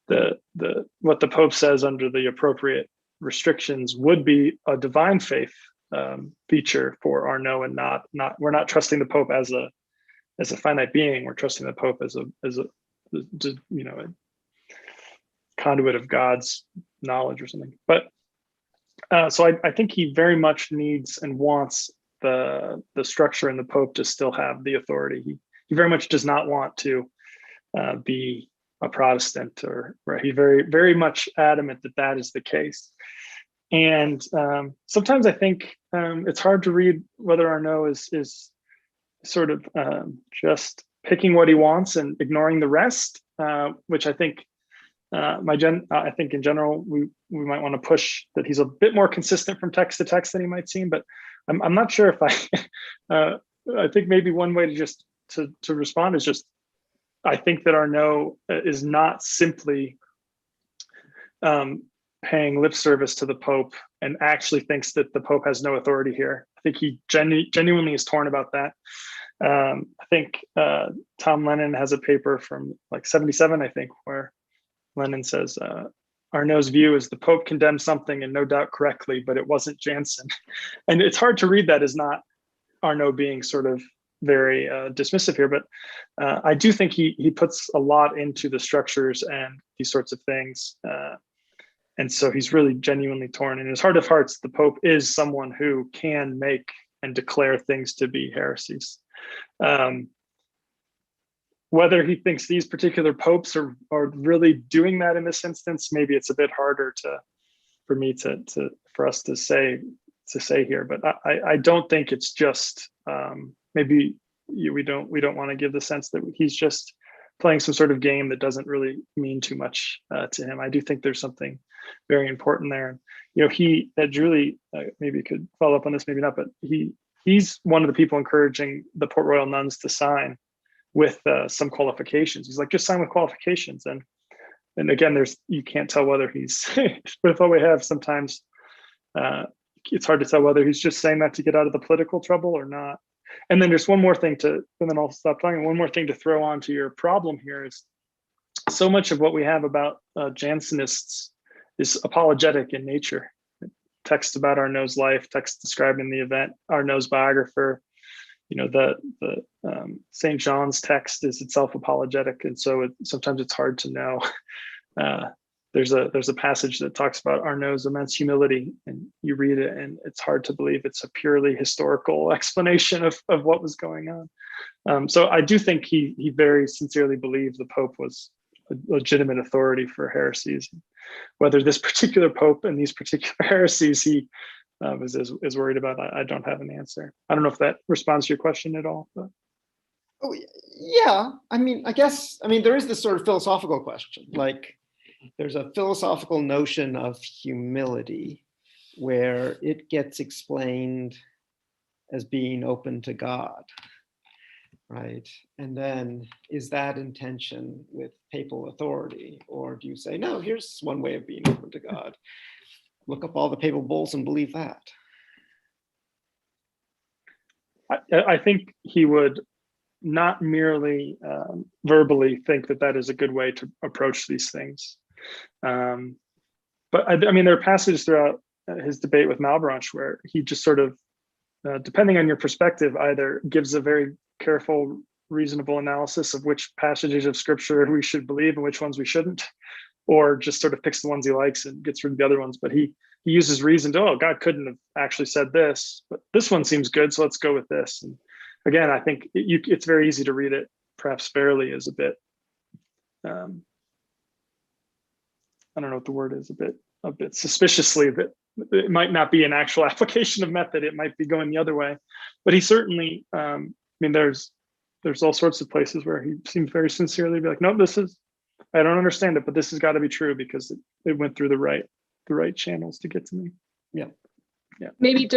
the what the Pope says under the appropriate restrictions would be a divine faith feature for Arnaud, and not we're not trusting the Pope as a finite being. We're trusting the Pope as a a conduit of God's knowledge or something. But so I think he very much needs and wants the structure and the Pope to still have the authority. He very much does not want to be a Protestant, or he very much adamant that is the case. And sometimes I think it's hard to read whether Arnaud is sort of just picking what he wants and ignoring the rest, which I think I think in general we might want to push that he's a bit more consistent from text to text than he might seem. But I'm not sure if I think maybe one way to just to respond is just, I think that Arnaud is not simply paying lip service to the Pope and actually thinks that the Pope has no authority here. I think he genuinely is torn about that. I think Tom Lennon has a paper from like 77, I think, where Lennon says Arnaud's view is the Pope condemned something, and no doubt correctly, but it wasn't Jansen. And it's hard to read that as not Arnaud being sort of very dismissive here, but I do think he puts a lot into the structures and these sorts of things. And so he's really genuinely torn. In his heart of hearts, the Pope is someone who can make and declare things to be heresies. Whether he thinks these particular popes are really doing that in this instance, maybe it's a bit harder for us to say here. But I don't think it's just maybe we don't want to give the sense that he's just playing some sort of game that doesn't really mean too much to him. I do think there's something very important there. Julie maybe could follow up on this, maybe not, but he's one of the people encouraging the Port Royal nuns to sign with some qualifications. He's like, just sign with qualifications. And again, you can't tell whether he's, with what we have sometimes, it's hard to tell whether he's just saying that to get out of the political trouble or not. And then there's one more thing and then I'll stop talking. One more thing to throw onto your problem here is so much of what we have about Jansenists is apologetic in nature. Text about Arnaud's life, text describing the event, Arnaud's biographer, the St. John's text is itself apologetic. And so sometimes it's hard to know. There's a passage that talks about Arnaud's immense humility, and you read it and it's hard to believe it's a purely historical explanation of what was going on. So I do think he very sincerely believed the Pope was a legitimate authority for heresies. Whether this particular Pope and these particular heresies he is worried about, I don't have an answer. I don't know if that responds to your question at all. But.
Oh yeah, I guess there is this sort of philosophical question. Like, there's a philosophical notion of humility where it gets explained as being open to God, right? And then is that in tension with papal authority? Or do you say, no, here's one way of being open to God. Look up all the papal bulls and believe that.
I think he would not merely verbally think that is a good way to approach these things. But there are passages throughout his debate with Malebranche where he just sort of, depending on your perspective, either gives a very careful, reasonable analysis of which passages of scripture we should believe and which ones we shouldn't, or just sort of picks the ones he likes and gets rid of the other ones. But he uses reason to, God couldn't have actually said this, but this one seems good, so let's go with this. And again, I think it's very easy to read it, perhaps fairly, as a bit, I don't know what the word is, a bit suspiciously, that it might not be an actual application of method. It might be going the other way. But he certainly, there's all sorts of places where he seems very sincerely be like, no, I don't understand it, but this has got to be true because it went through the right channels to get to me. Yeah.
Maybe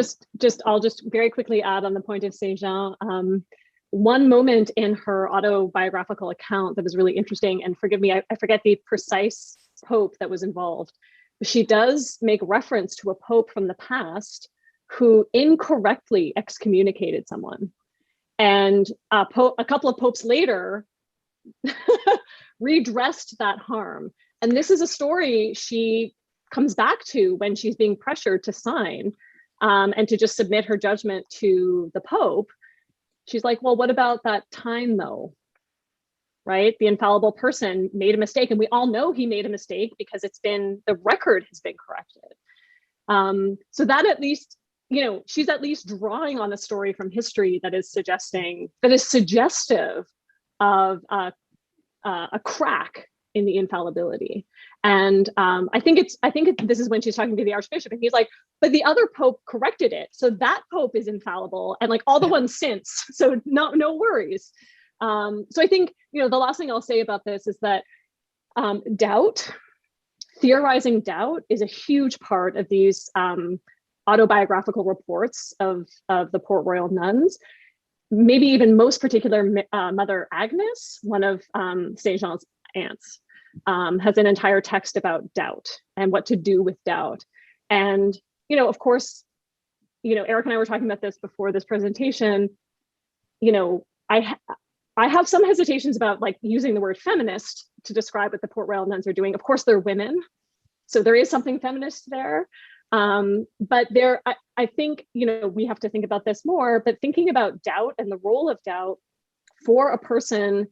I'll just very quickly add on the point of Saint Jean. One moment in her autobiographical account that is really interesting, and forgive me, I forget the precise pope that was involved. She does make reference to a pope from the past who incorrectly excommunicated someone. And a couple of popes later redressed that harm. And this is a story she comes back to when she's being pressured to sign and to just submit her judgment to the Pope. She's like, well, what about that time though? Right? The infallible person made a mistake, and we all know he made a mistake because the record has been corrected. So that at least, she's at least drawing on a story from history that is suggestive of a crack in the infallibility. And I think this is when she's talking to the Archbishop, and he's like, but the other Pope corrected it. So that Pope is infallible, and like all the ones since, so no worries. So I think, the last thing I'll say about this is that theorizing doubt is a huge part of these autobiographical reports of the Port Royal nuns. Maybe even most particular, Mother Agnes, one of St. Jean's aunts, has an entire text about doubt and what to do with doubt. And, of course, Eric and I were talking about this before this presentation. I have some hesitations about like using the word feminist to describe what the Port Royal nuns are doing. Of course, they're women, so there is something feminist there. But I think, we have to think about this more, but thinking about doubt and the role of doubt for a person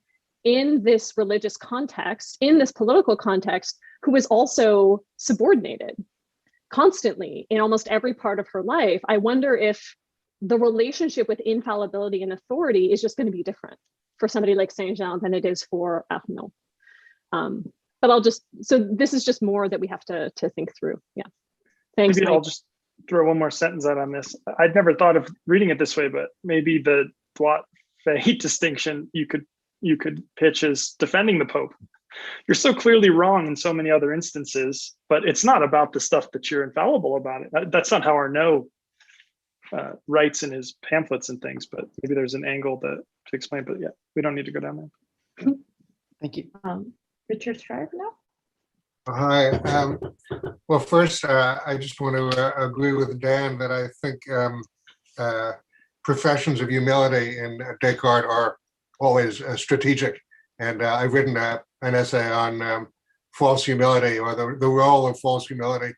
in this religious context, in this political context, who is also subordinated constantly in almost every part of her life. I wonder if the relationship with infallibility and authority is just going to be different for somebody like Saint Jean than it is for Arnaud. But so this is just more that we have to think through. Yeah. Thanks.
Maybe
Mike.
I'll just throw one more sentence out on this. I'd never thought of reading it this way, but maybe the droit fait distinction you could pitch as defending the Pope. You're so clearly wrong in so many other instances, but it's not about the stuff that you're infallible about it. That's not how Arnaud writes in his pamphlets and things, but maybe there's an angle to explain, but yeah, we don't need to go down there.
Thank you.
Richard Strive now?
Hi. Well, first, I just want to agree with Dan that I think professions of humility in Descartes are always strategic. And I've written an essay on false humility, or the role of false humility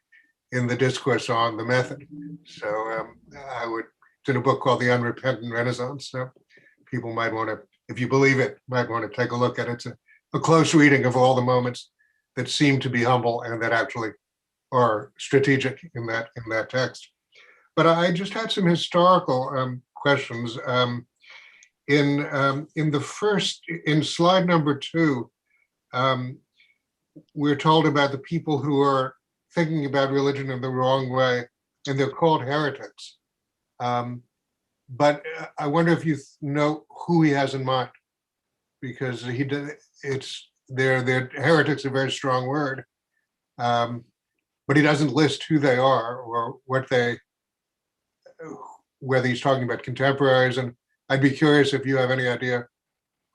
in the discourse on the method. So it's in a book called The Unrepentant Renaissance. So people might want to, if you believe it, might want to take a look at it. It's a close reading of all the moments that seem to be humble and that actually are strategic in that text. But I just had some historical questions. In slide number 2, we're told about the people who are thinking about religion in the wrong way, and they're called heretics. But I wonder if you know who he has in mind, because they're heretics, a very strong word, but he doesn't list who they are or whether he's talking about contemporaries. And I'd be curious if you have any idea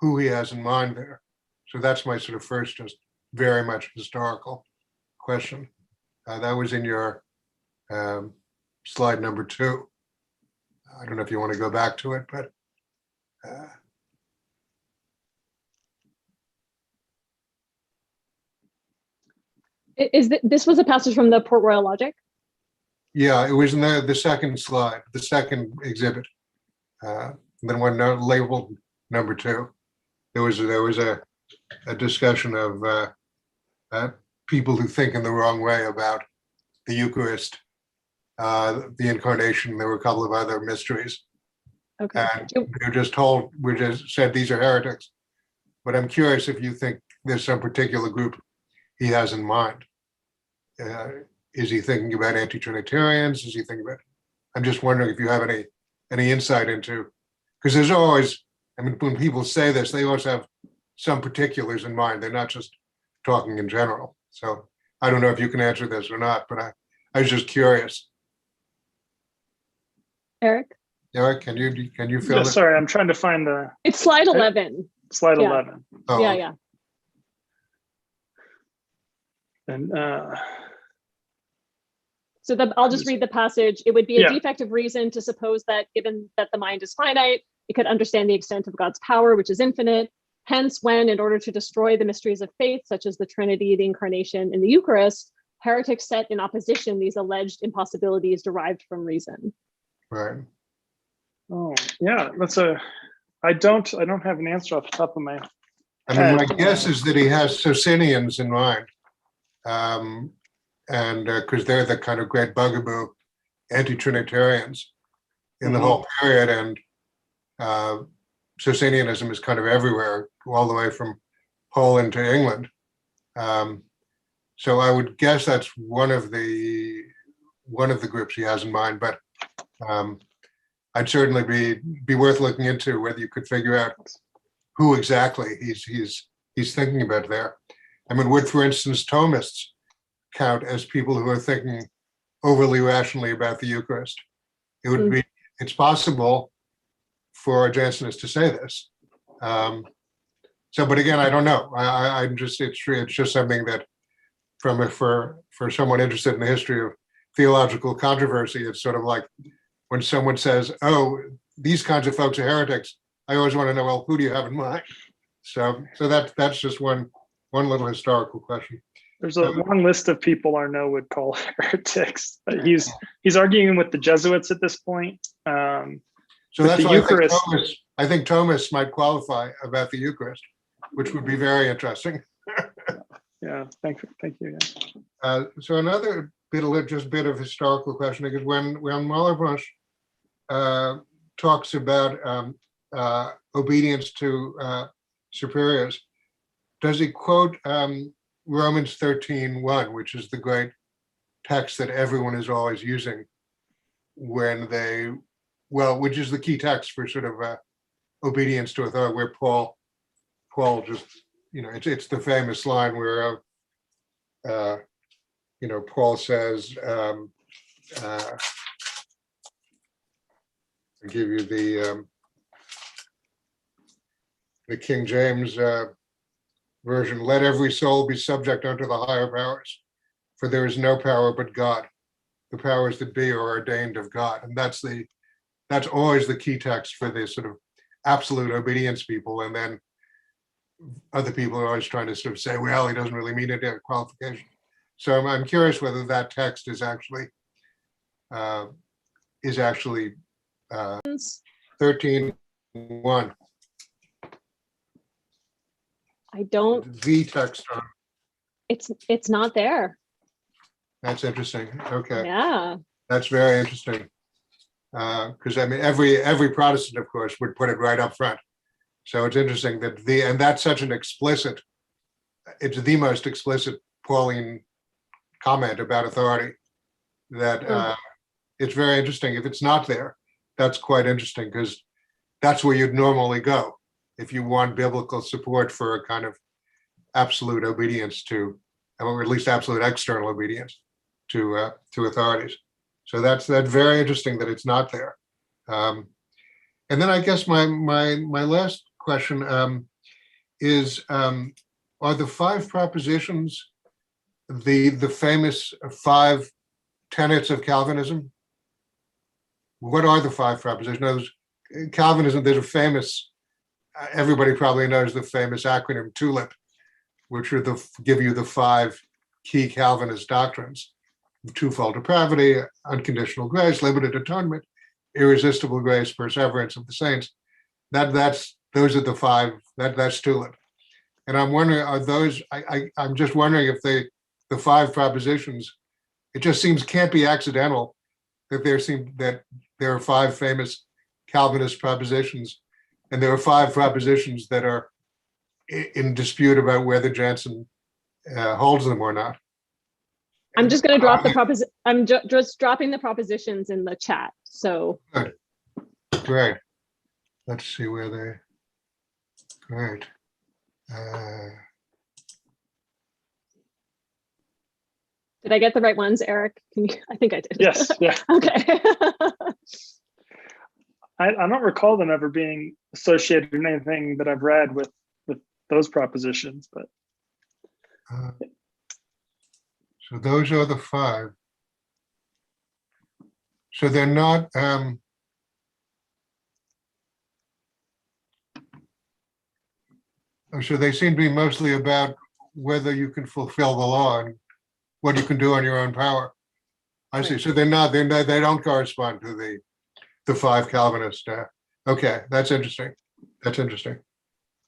who he has in mind there. So that's my sort of first, just very much historical question. That was in your slide number 2. I don't know if you want to go back to it, but
This was a passage from the Port Royal Logic?
yeah, it was in the second slide, the second exhibit. Then one labeled number 2. There was a discussion of people who think in the wrong way about the Eucharist, the Incarnation. There were a couple of other mysteries.
Okay.
And we're just said these are heretics. But I'm curious if you think there's some particular group he has in mind. Is he thinking about anti-Trinitarians? Is he thinking about? I'm just wondering if you have any insight into, because there's always, I mean, when people say this, they always have some particulars in mind. They're not just talking in general. So I don't know if you can answer this or not, but I was just curious.
Eric,
can you fill
Yeah,
it?
sorry, I'm trying to find
it's slide 11.
slide
Yeah.
11.
Oh,
Yeah.
And
So I'll just read the passage. It would be a
Yeah.
defect of reason to suppose that, given that the mind is finite, it could understand the extent of God's power, which is infinite. Hence, when, in order to destroy the mysteries of faith, such as the Trinity, the Incarnation, and the Eucharist, heretics set in opposition these alleged impossibilities derived from reason.
Right.
Oh, yeah, I don't have an answer off the top of my
I mean, my guess is that he has Socinians in mind. And because they're the kind of great bugaboo anti-Trinitarians in the whole period. And Socinianism is kind of everywhere, all the way from Poland to England. So I would guess that's one of the groups he has in mind, but I'd certainly be worth looking into whether you could figure out who exactly he's thinking about there. I mean, would, for instance, Thomists count as people who are thinking overly rationally about the Eucharist? It would be. It's possible for a Jansenist to say this. So, but again, I don't know. I'm just. It's just something that, for someone interested in the history of theological controversy, it's sort of like when someone says, "Oh, these kinds of folks are heretics." I always want to know, well, who do you have in mind? So that's just one little historical question.
There's a long list of people Arnaud would call heretics. But he's arguing with the Jesuits at this point.
So that's why Eucharist, I think Thomas might qualify about the Eucharist, which would be very interesting.
Yeah, thank you. Yeah.
So another bit of historical question, because when Malebranche talks about obedience to superiors, does he quote Romans 13:1, which is the great text that everyone is always using when which is the key text for sort of obedience to authority, where Paul just, it's the famous line where, Paul says, I'll give you the King James version. Let every soul be subject unto the higher powers, for there is no power but God. The powers that be are ordained of God. And that's always the key text for this sort of absolute obedience people. And then other people are always trying to sort of say, well, he doesn't really mean it in qualification. So I'm curious whether that text is actually 13:1.
I don't.
The text on.
It's not there.
That's interesting. Okay.
Yeah.
That's very interesting. Because I mean, every Protestant, of course, would put it right up front. So it's interesting that and that's such an explicit. It's the most explicit Pauline comment about authority that it's very interesting. If it's not there, that's quite interesting, because that's where you'd normally go if you want biblical support for a kind of absolute obedience to, or at least absolute external obedience to authorities. So that's very interesting that it's not there. And then I guess my last question is, are the 5 propositions the famous 5 tenets of Calvinism? What are the 5 propositions? Calvinism, there's a famous, everybody probably knows the famous acronym TULIP, which are give you the 5 key Calvinist doctrines: twofold depravity, unconditional grace, limited atonement, irresistible grace, perseverance of the saints. Those are the 5. That's TULIP. And I'm wondering, are those? I'm just wondering if the 5 propositions, it just seems can't be accidental that there are 5 famous Calvinist propositions, and there are 5 propositions that are in dispute about whether Jansen holds them or not.
I'm just going to drop the I'm just dropping the propositions in the chat. So
good. Great. Let's see where they. Great.
Did I get the right ones, Eric? I think I did.
Yes. Yeah.
Okay.
I don't recall them ever being associated with anything that I've read with those propositions, but.
So those are the 5. So they're not, so they seem to be mostly about whether you can fulfill the law and what you can do on your own power. I see. So they're not, they don't correspond to the five Calvinist. Okay, that's interesting. That's interesting.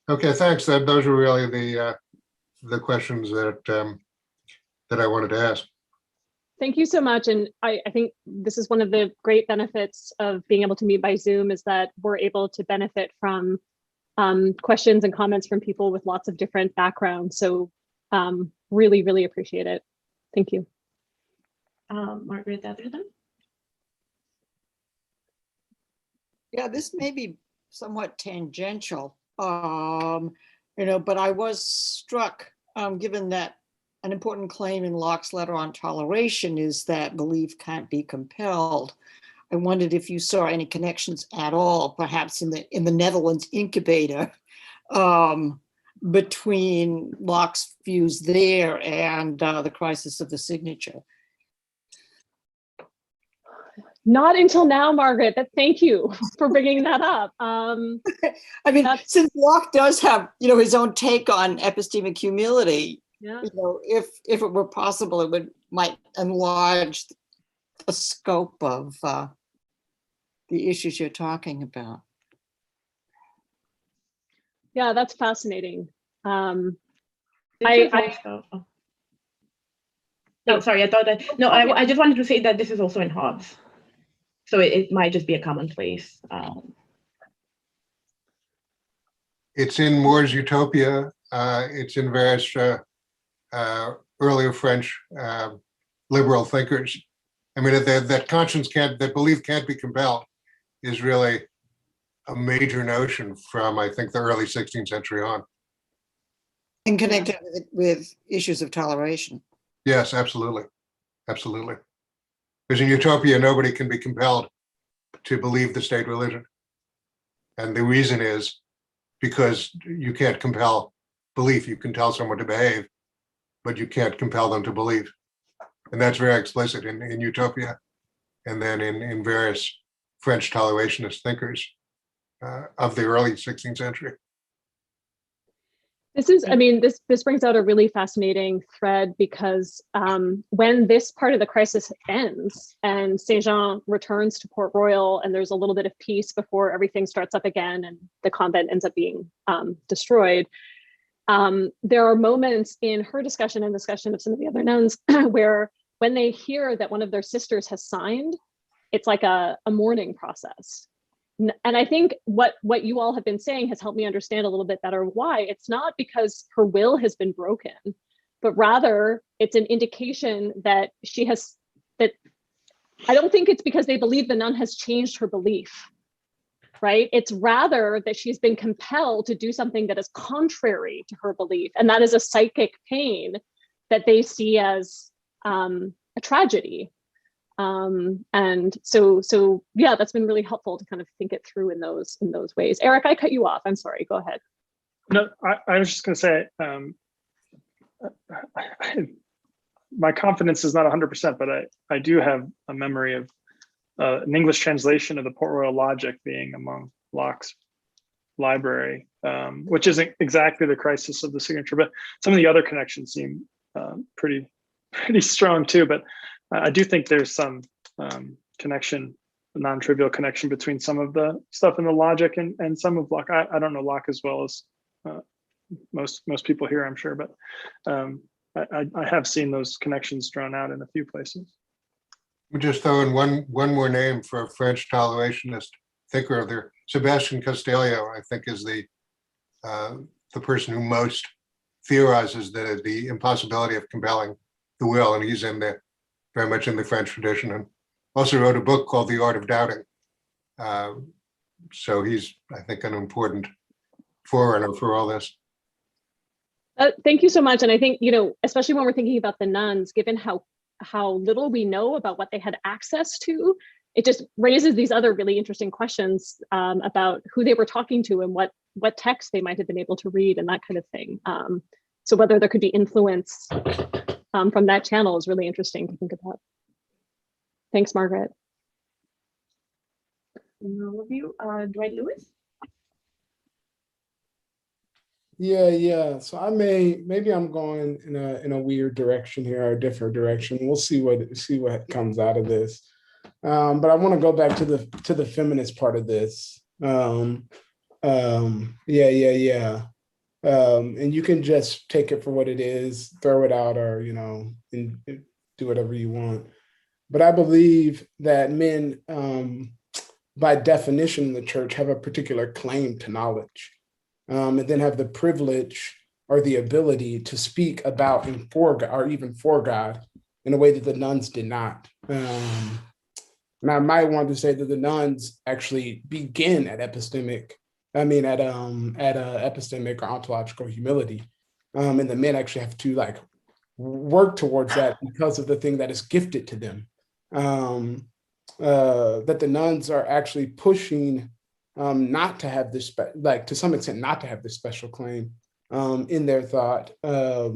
Okay, thanks. Those were really the questions that that I wanted to ask.
Thank you so much. And I think this is one of the great benefits of being able to meet by Zoom, is that we're able to benefit from questions and comments from people with lots of different backgrounds. So really, really appreciate it. Thank you.
Margaret Atherton?
Yeah, this may be somewhat tangential, but I was struck, given that an important claim in Locke's letter on toleration is that belief can't be compelled. I wondered if you saw any connections at all, perhaps in the Netherlands incubator, between Locke's views there and the crisis of the signature.
Not until now, Margaret, but thank you for bringing that up.
I mean, since Locke does have, his own take on epistemic humility,
yeah.
If it were possible, it might enlarge the scope of the issues you're talking about.
Yeah, that's fascinating.
Oh, sorry. I thought that, no, I just wanted to say that this is also in Hobbes. So it might just be a commonplace.
It's in Moore's Utopia. It's in various earlier French liberal thinkers. I mean, that belief can't be compelled is really a major notion from, I think, the early 16th century on.
And connected with issues of toleration.
Yes, absolutely. Absolutely. Because in Utopia, nobody can be compelled to believe the state religion. And the reason is because you can't compel belief. You can tell someone to behave, but you can't compel them to believe. And that's very explicit in Utopia. And then in various French tolerationist thinkers of the early 16th century.
This brings out a really fascinating thread, because when this part of the crisis ends and Saint-Jean returns to Port Royal and there's a little bit of peace before everything starts up again and the convent ends up being destroyed, there are moments in her discussion and discussion of some of the other nuns where when they hear that one of their sisters has signed, it's like a mourning process. And I think what you all have been saying has helped me understand a little bit better why. It's not because her will has been broken, but rather it's an indication that I don't think it's because they believe the nun has changed her belief, right? It's rather that she's been compelled to do something that is contrary to her belief. And that is a psychic pain that they see as a tragedy. And so yeah, that's been really helpful to kind of think it through in those ways. Eric, I cut you off. I'm sorry. Go ahead.
No, I was just going to say, my confidence is not 100%, but I do have a memory of an English translation of the Port Royal Logic being among Locke's library, which isn't exactly the crisis of the signature, but some of the other connections seem pretty strong too. But I do think there's some connection, a non-trivial connection between some of the stuff in the logic and some of Locke. I don't know Locke as well as most people here, I'm sure, but I have seen those connections drawn out in a few places.
We just throw in one more name for a French tolerationist thinker there. Sebastian Castellio, I think, is the person who most theorizes the impossibility of compelling the will, and he's very much in the French tradition, and also wrote a book called The Art of Doubting. So he's, I think, an important forerunner for all this.
Thank you so much. And I think, especially when we're thinking about the nuns, given how little we know about what they had access to, it just raises these other really interesting questions about who they were talking to and what text they might have been able to read and that kind of thing. So whether there could be influence from that channel is really interesting to think about. Thanks, Margaret.
all of you. Dwight Lewis?
Yeah. So maybe I'm going in a weird direction here, or a different direction. We'll see what comes out of this. But I want to go back to the feminist part of this. Yeah. And you can just take it for what it is, throw it out, or and do whatever you want. But I believe that men, by definition in the church, have a particular claim to knowledge, and then have the privilege or the ability to speak about and for God, or even for God, in a way that the nuns did not. And I might want to say that the nuns actually begin at epistemic or ontological humility, and the men actually have to work towards that because of the thing that is gifted to them. That the nuns are actually pushing not to have this, to some extent, not to have this special claim in their thought. They're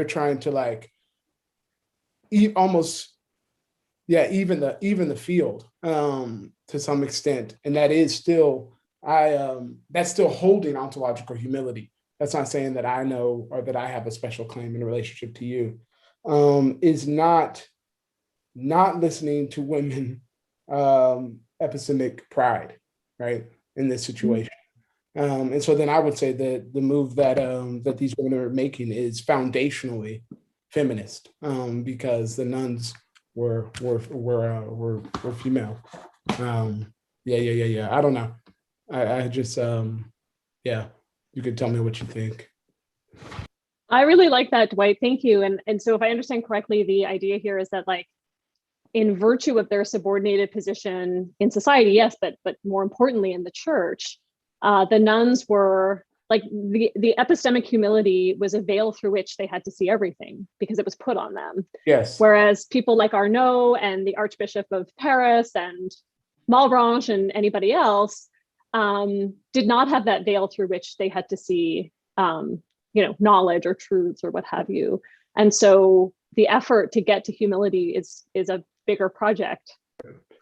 trying to even the field to some extent, and that is still that's still holding ontological humility. That's not saying that I know or that I have a special claim in relationship to you. Is not listening to women epistemic pride, right, in this situation. And so then I would say that the move that these women are making is foundationally feminist, because the nuns were female. Yeah. I don't know. I just you could tell me what you think.
I really like that, Dwight. Thank you. And so if I understand correctly, the idea here is that in virtue of their subordinated position in society, yes, but more importantly in the church, the nuns were the epistemic humility was a veil through which they had to see everything because it was put on them.
Yes.
Whereas people like Arnaud and the Archbishop of Paris and Malebranche and anybody else did not have that veil through which they had to see knowledge or truths or what have you. And so the effort to get to humility is a bigger project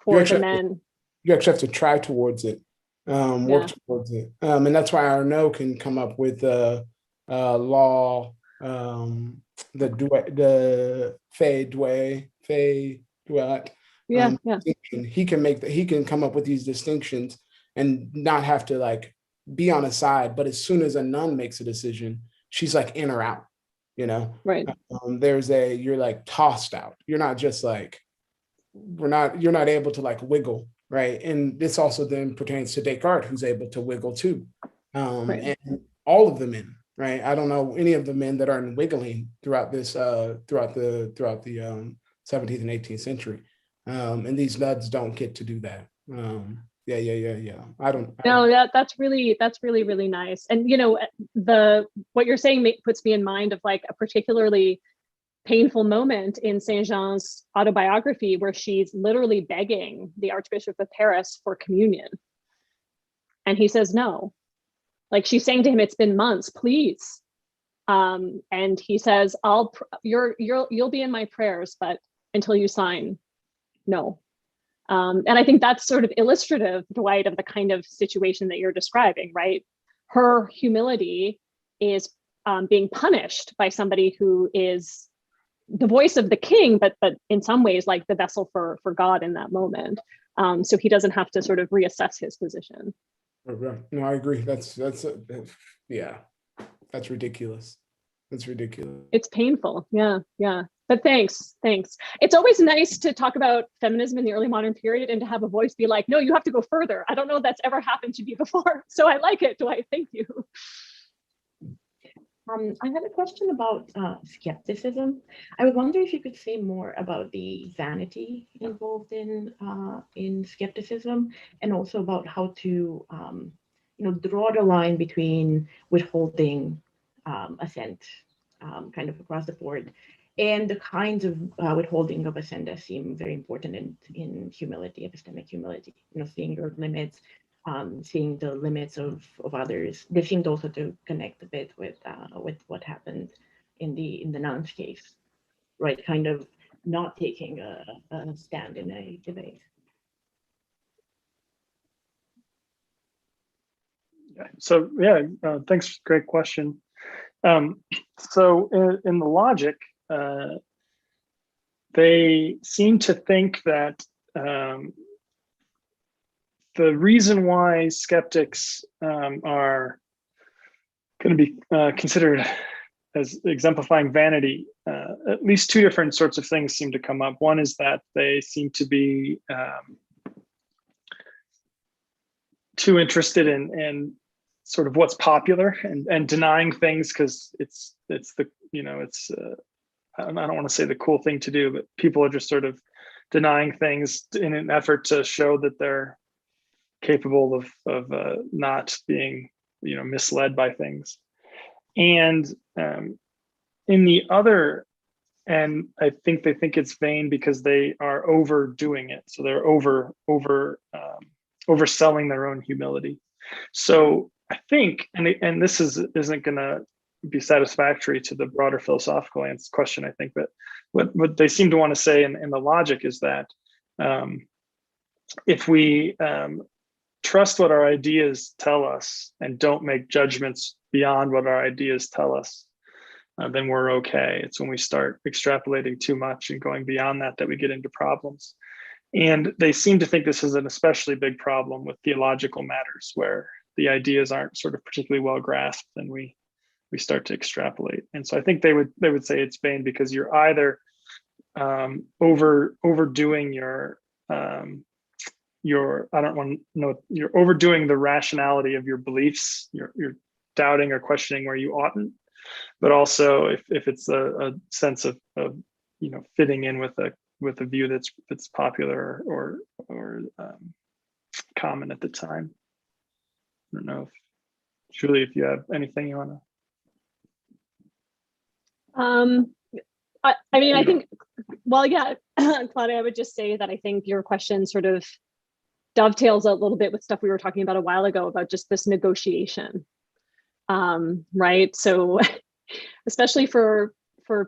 for the men.
You actually have to try towards it, work towards it. And that's why Arnaud can come up with the law, the fait droit. He can come up with these distinctions and not have to be on a side. But as soon as a nun makes a decision, she's in or out,
Right.
You're tossed out. You're not just you're not able to wiggle, right? And this also then pertains to Descartes, who's able to wiggle too.
Right.
And all of the men, right? I don't know any of the men that aren't wiggling throughout this, throughout the 17th and 18th century. And these nuns don't get to do that. Yeah.
That's really nice. And what you're saying puts me in mind of a particularly painful moment in Saint Jean's autobiography where she's literally begging the Archbishop of Paris for communion, and he says no. She's saying to him, "It's been months, please." And he says, "You'll be in my prayers, but until you sign, no." And I think that's sort of illustrative, Dwight, of the kind of situation that you're describing, right? Her humility is being punished by somebody who is the voice of the king, but in some ways the vessel for God in that moment. So he doesn't have to sort of reassess his position.
No, I agree. That's ridiculous. That's ridiculous.
It's painful. Yeah. But thanks. It's always nice to talk about feminism in the early modern period and to have a voice be like, no, you have to go further. I don't know if that's ever happened to me before. So I like it, Dwight. Thank you.
I had a question about skepticism. I was wondering if you could say more about the vanity involved in skepticism, and also about how to draw the line between withholding assent kind of across the board, and the kinds of withholding of assent that seem very important in humility, epistemic humility. Seeing your limits, seeing the limits of others. They seemed also to connect a bit with what happened in the nuns case, right? Kind of not taking a stand in a debate.
So yeah, thanks. Great question. So in the logic, they seem to think that the reason why skeptics are going to be considered as exemplifying vanity, at least two different sorts of things seem to come up. One is that they seem to be too interested in sort of what's popular and denying things because it's the, you know, it's I don't want to say the cool thing to do, but people are just sort of denying things in an effort to show that they're capable of not being, you know, misled by things. And in the other end, I think they think it's vain because they are overdoing it. So they're overselling their own humility. So I think, and this isn't going to be satisfactory to the broader philosophical question, I think, but what they seem to want to say in the logic is that if we trust what our ideas tell us and don't make judgments beyond what our ideas tell us, then we're okay. It's when we start extrapolating too much and going beyond that we get into problems. And they seem to think this is an especially big problem with theological matters where the ideas aren't sort of particularly well grasped and we start to extrapolate. And so I think they would say it's vain because you're either overdoing your you're overdoing the rationality of your beliefs. You're doubting or questioning where you oughtn't, but also if it's a sense of you know, fitting in with a view that's popular or common at the time. I don't know if Julie, if you have anything you want to.
I mean, I think, well, yeah, Claudia, I would just say that I think your question sort of dovetails a little bit with stuff we were talking about a while ago about just this negotiation, right? So especially for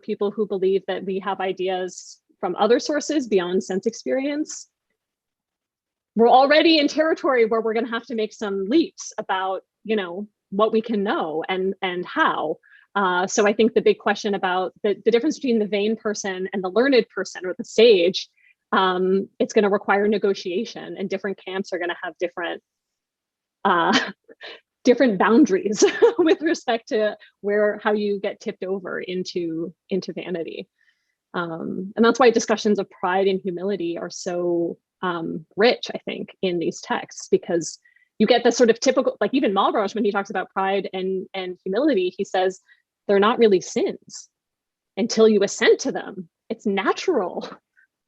people who believe that we have ideas from other sources beyond sense experience, we're already in territory where we're going to have to make some leaps about, you know, what we can know and how. So I think the big question about the difference between the vain person and the learned person or the sage, it's going to require negotiation, and different camps are going to have different boundaries with respect to how you get tipped over into vanity. And that's why discussions of pride and humility are so rich, I think, in these texts, because you get this sort of typical, like even Malebranche, when he talks about pride and humility, he says they're not really sins until you assent to them. It's natural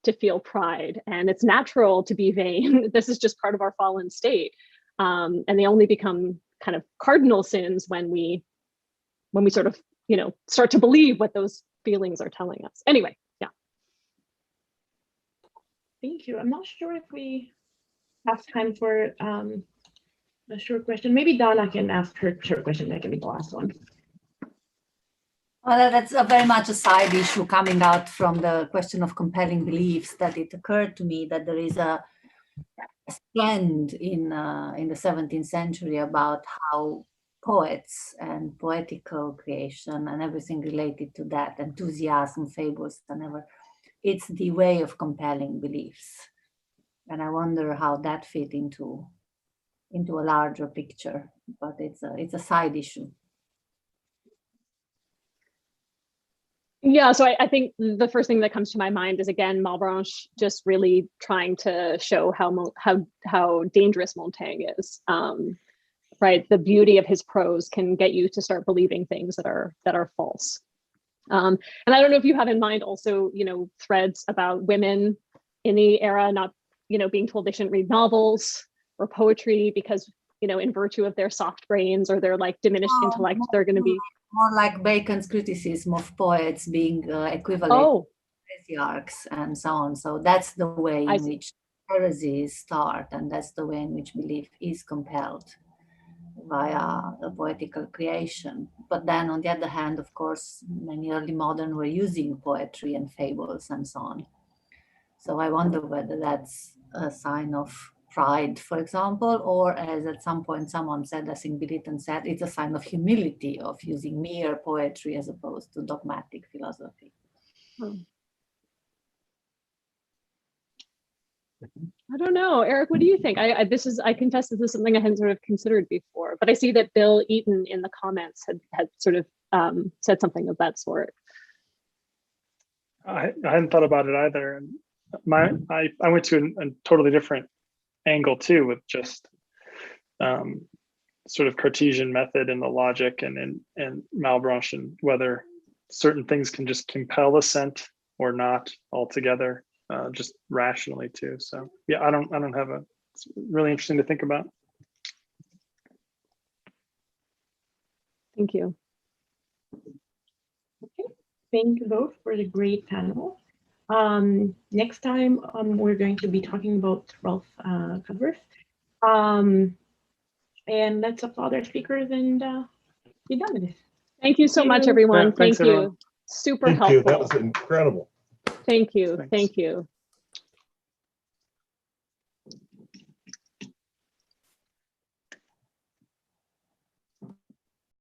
to feel pride and it's natural to be vain. This is just part of our fallen state. And they only become kind of cardinal sins when we sort of, you know, start to believe what those feelings are telling us. Anyway, yeah.
Thank you. I'm not sure if we have time for a short question. Maybe Donna can ask her short question. That can be the last one.
Well, that's very much a side issue coming out from the question of compelling beliefs, that it occurred to me that there is a trend in the 17th century about how poets and poetical creation and everything related to that, enthusiasm, fables, whatever, it's the way of compelling beliefs. And I wonder how that fit into a larger picture, but it's a side issue.
Yeah, so I think the first thing that comes to my mind is, again, Malebranche just really trying to show how dangerous Montaigne is. Right, the beauty of his prose can get you to start believing things that are false. And I don't know if you have in mind also, you know, threads about women in the era not, you know, being told they shouldn't read novels or poetry because, you know, in virtue of their soft brains or their like diminished intellect, they're going to be
more like Bacon's criticism of poets being equivalent to patriarchs and so on. So that's the way in which heresies start, and that's the way in which belief is compelled via a poetical creation. But then on the other hand, of course, many early modern were using poetry and fables and so on. So I wonder whether that's a sign of pride, for example, or as at some point someone said, I think Biliton said, it's a sign of humility of using mere poetry as opposed to dogmatic philosophy.
I don't know, Eric, what do you think? I confess this is something I hadn't sort of considered before, but I see that Bill Eaton in the comments had sort of said something of that sort.
I hadn't thought about it either. And I went to a totally different angle too, with just sort of Cartesian method and the logic and Malebranche, and whether certain things can just compel assent or not altogether, just rationally too. So yeah, I don't have it's really interesting to think about.
Thank you.
Okay, thank you both for the great panel. Next time we're going to be talking about Rolf Cudworth. And let's applaud our speakers and be done with this.
Thank you so much, everyone.
Yeah, thanks,
Thank you.
everyone.
Super
Thank
helpful.
you. That was incredible.
Thank you.
Thanks.
Thank you.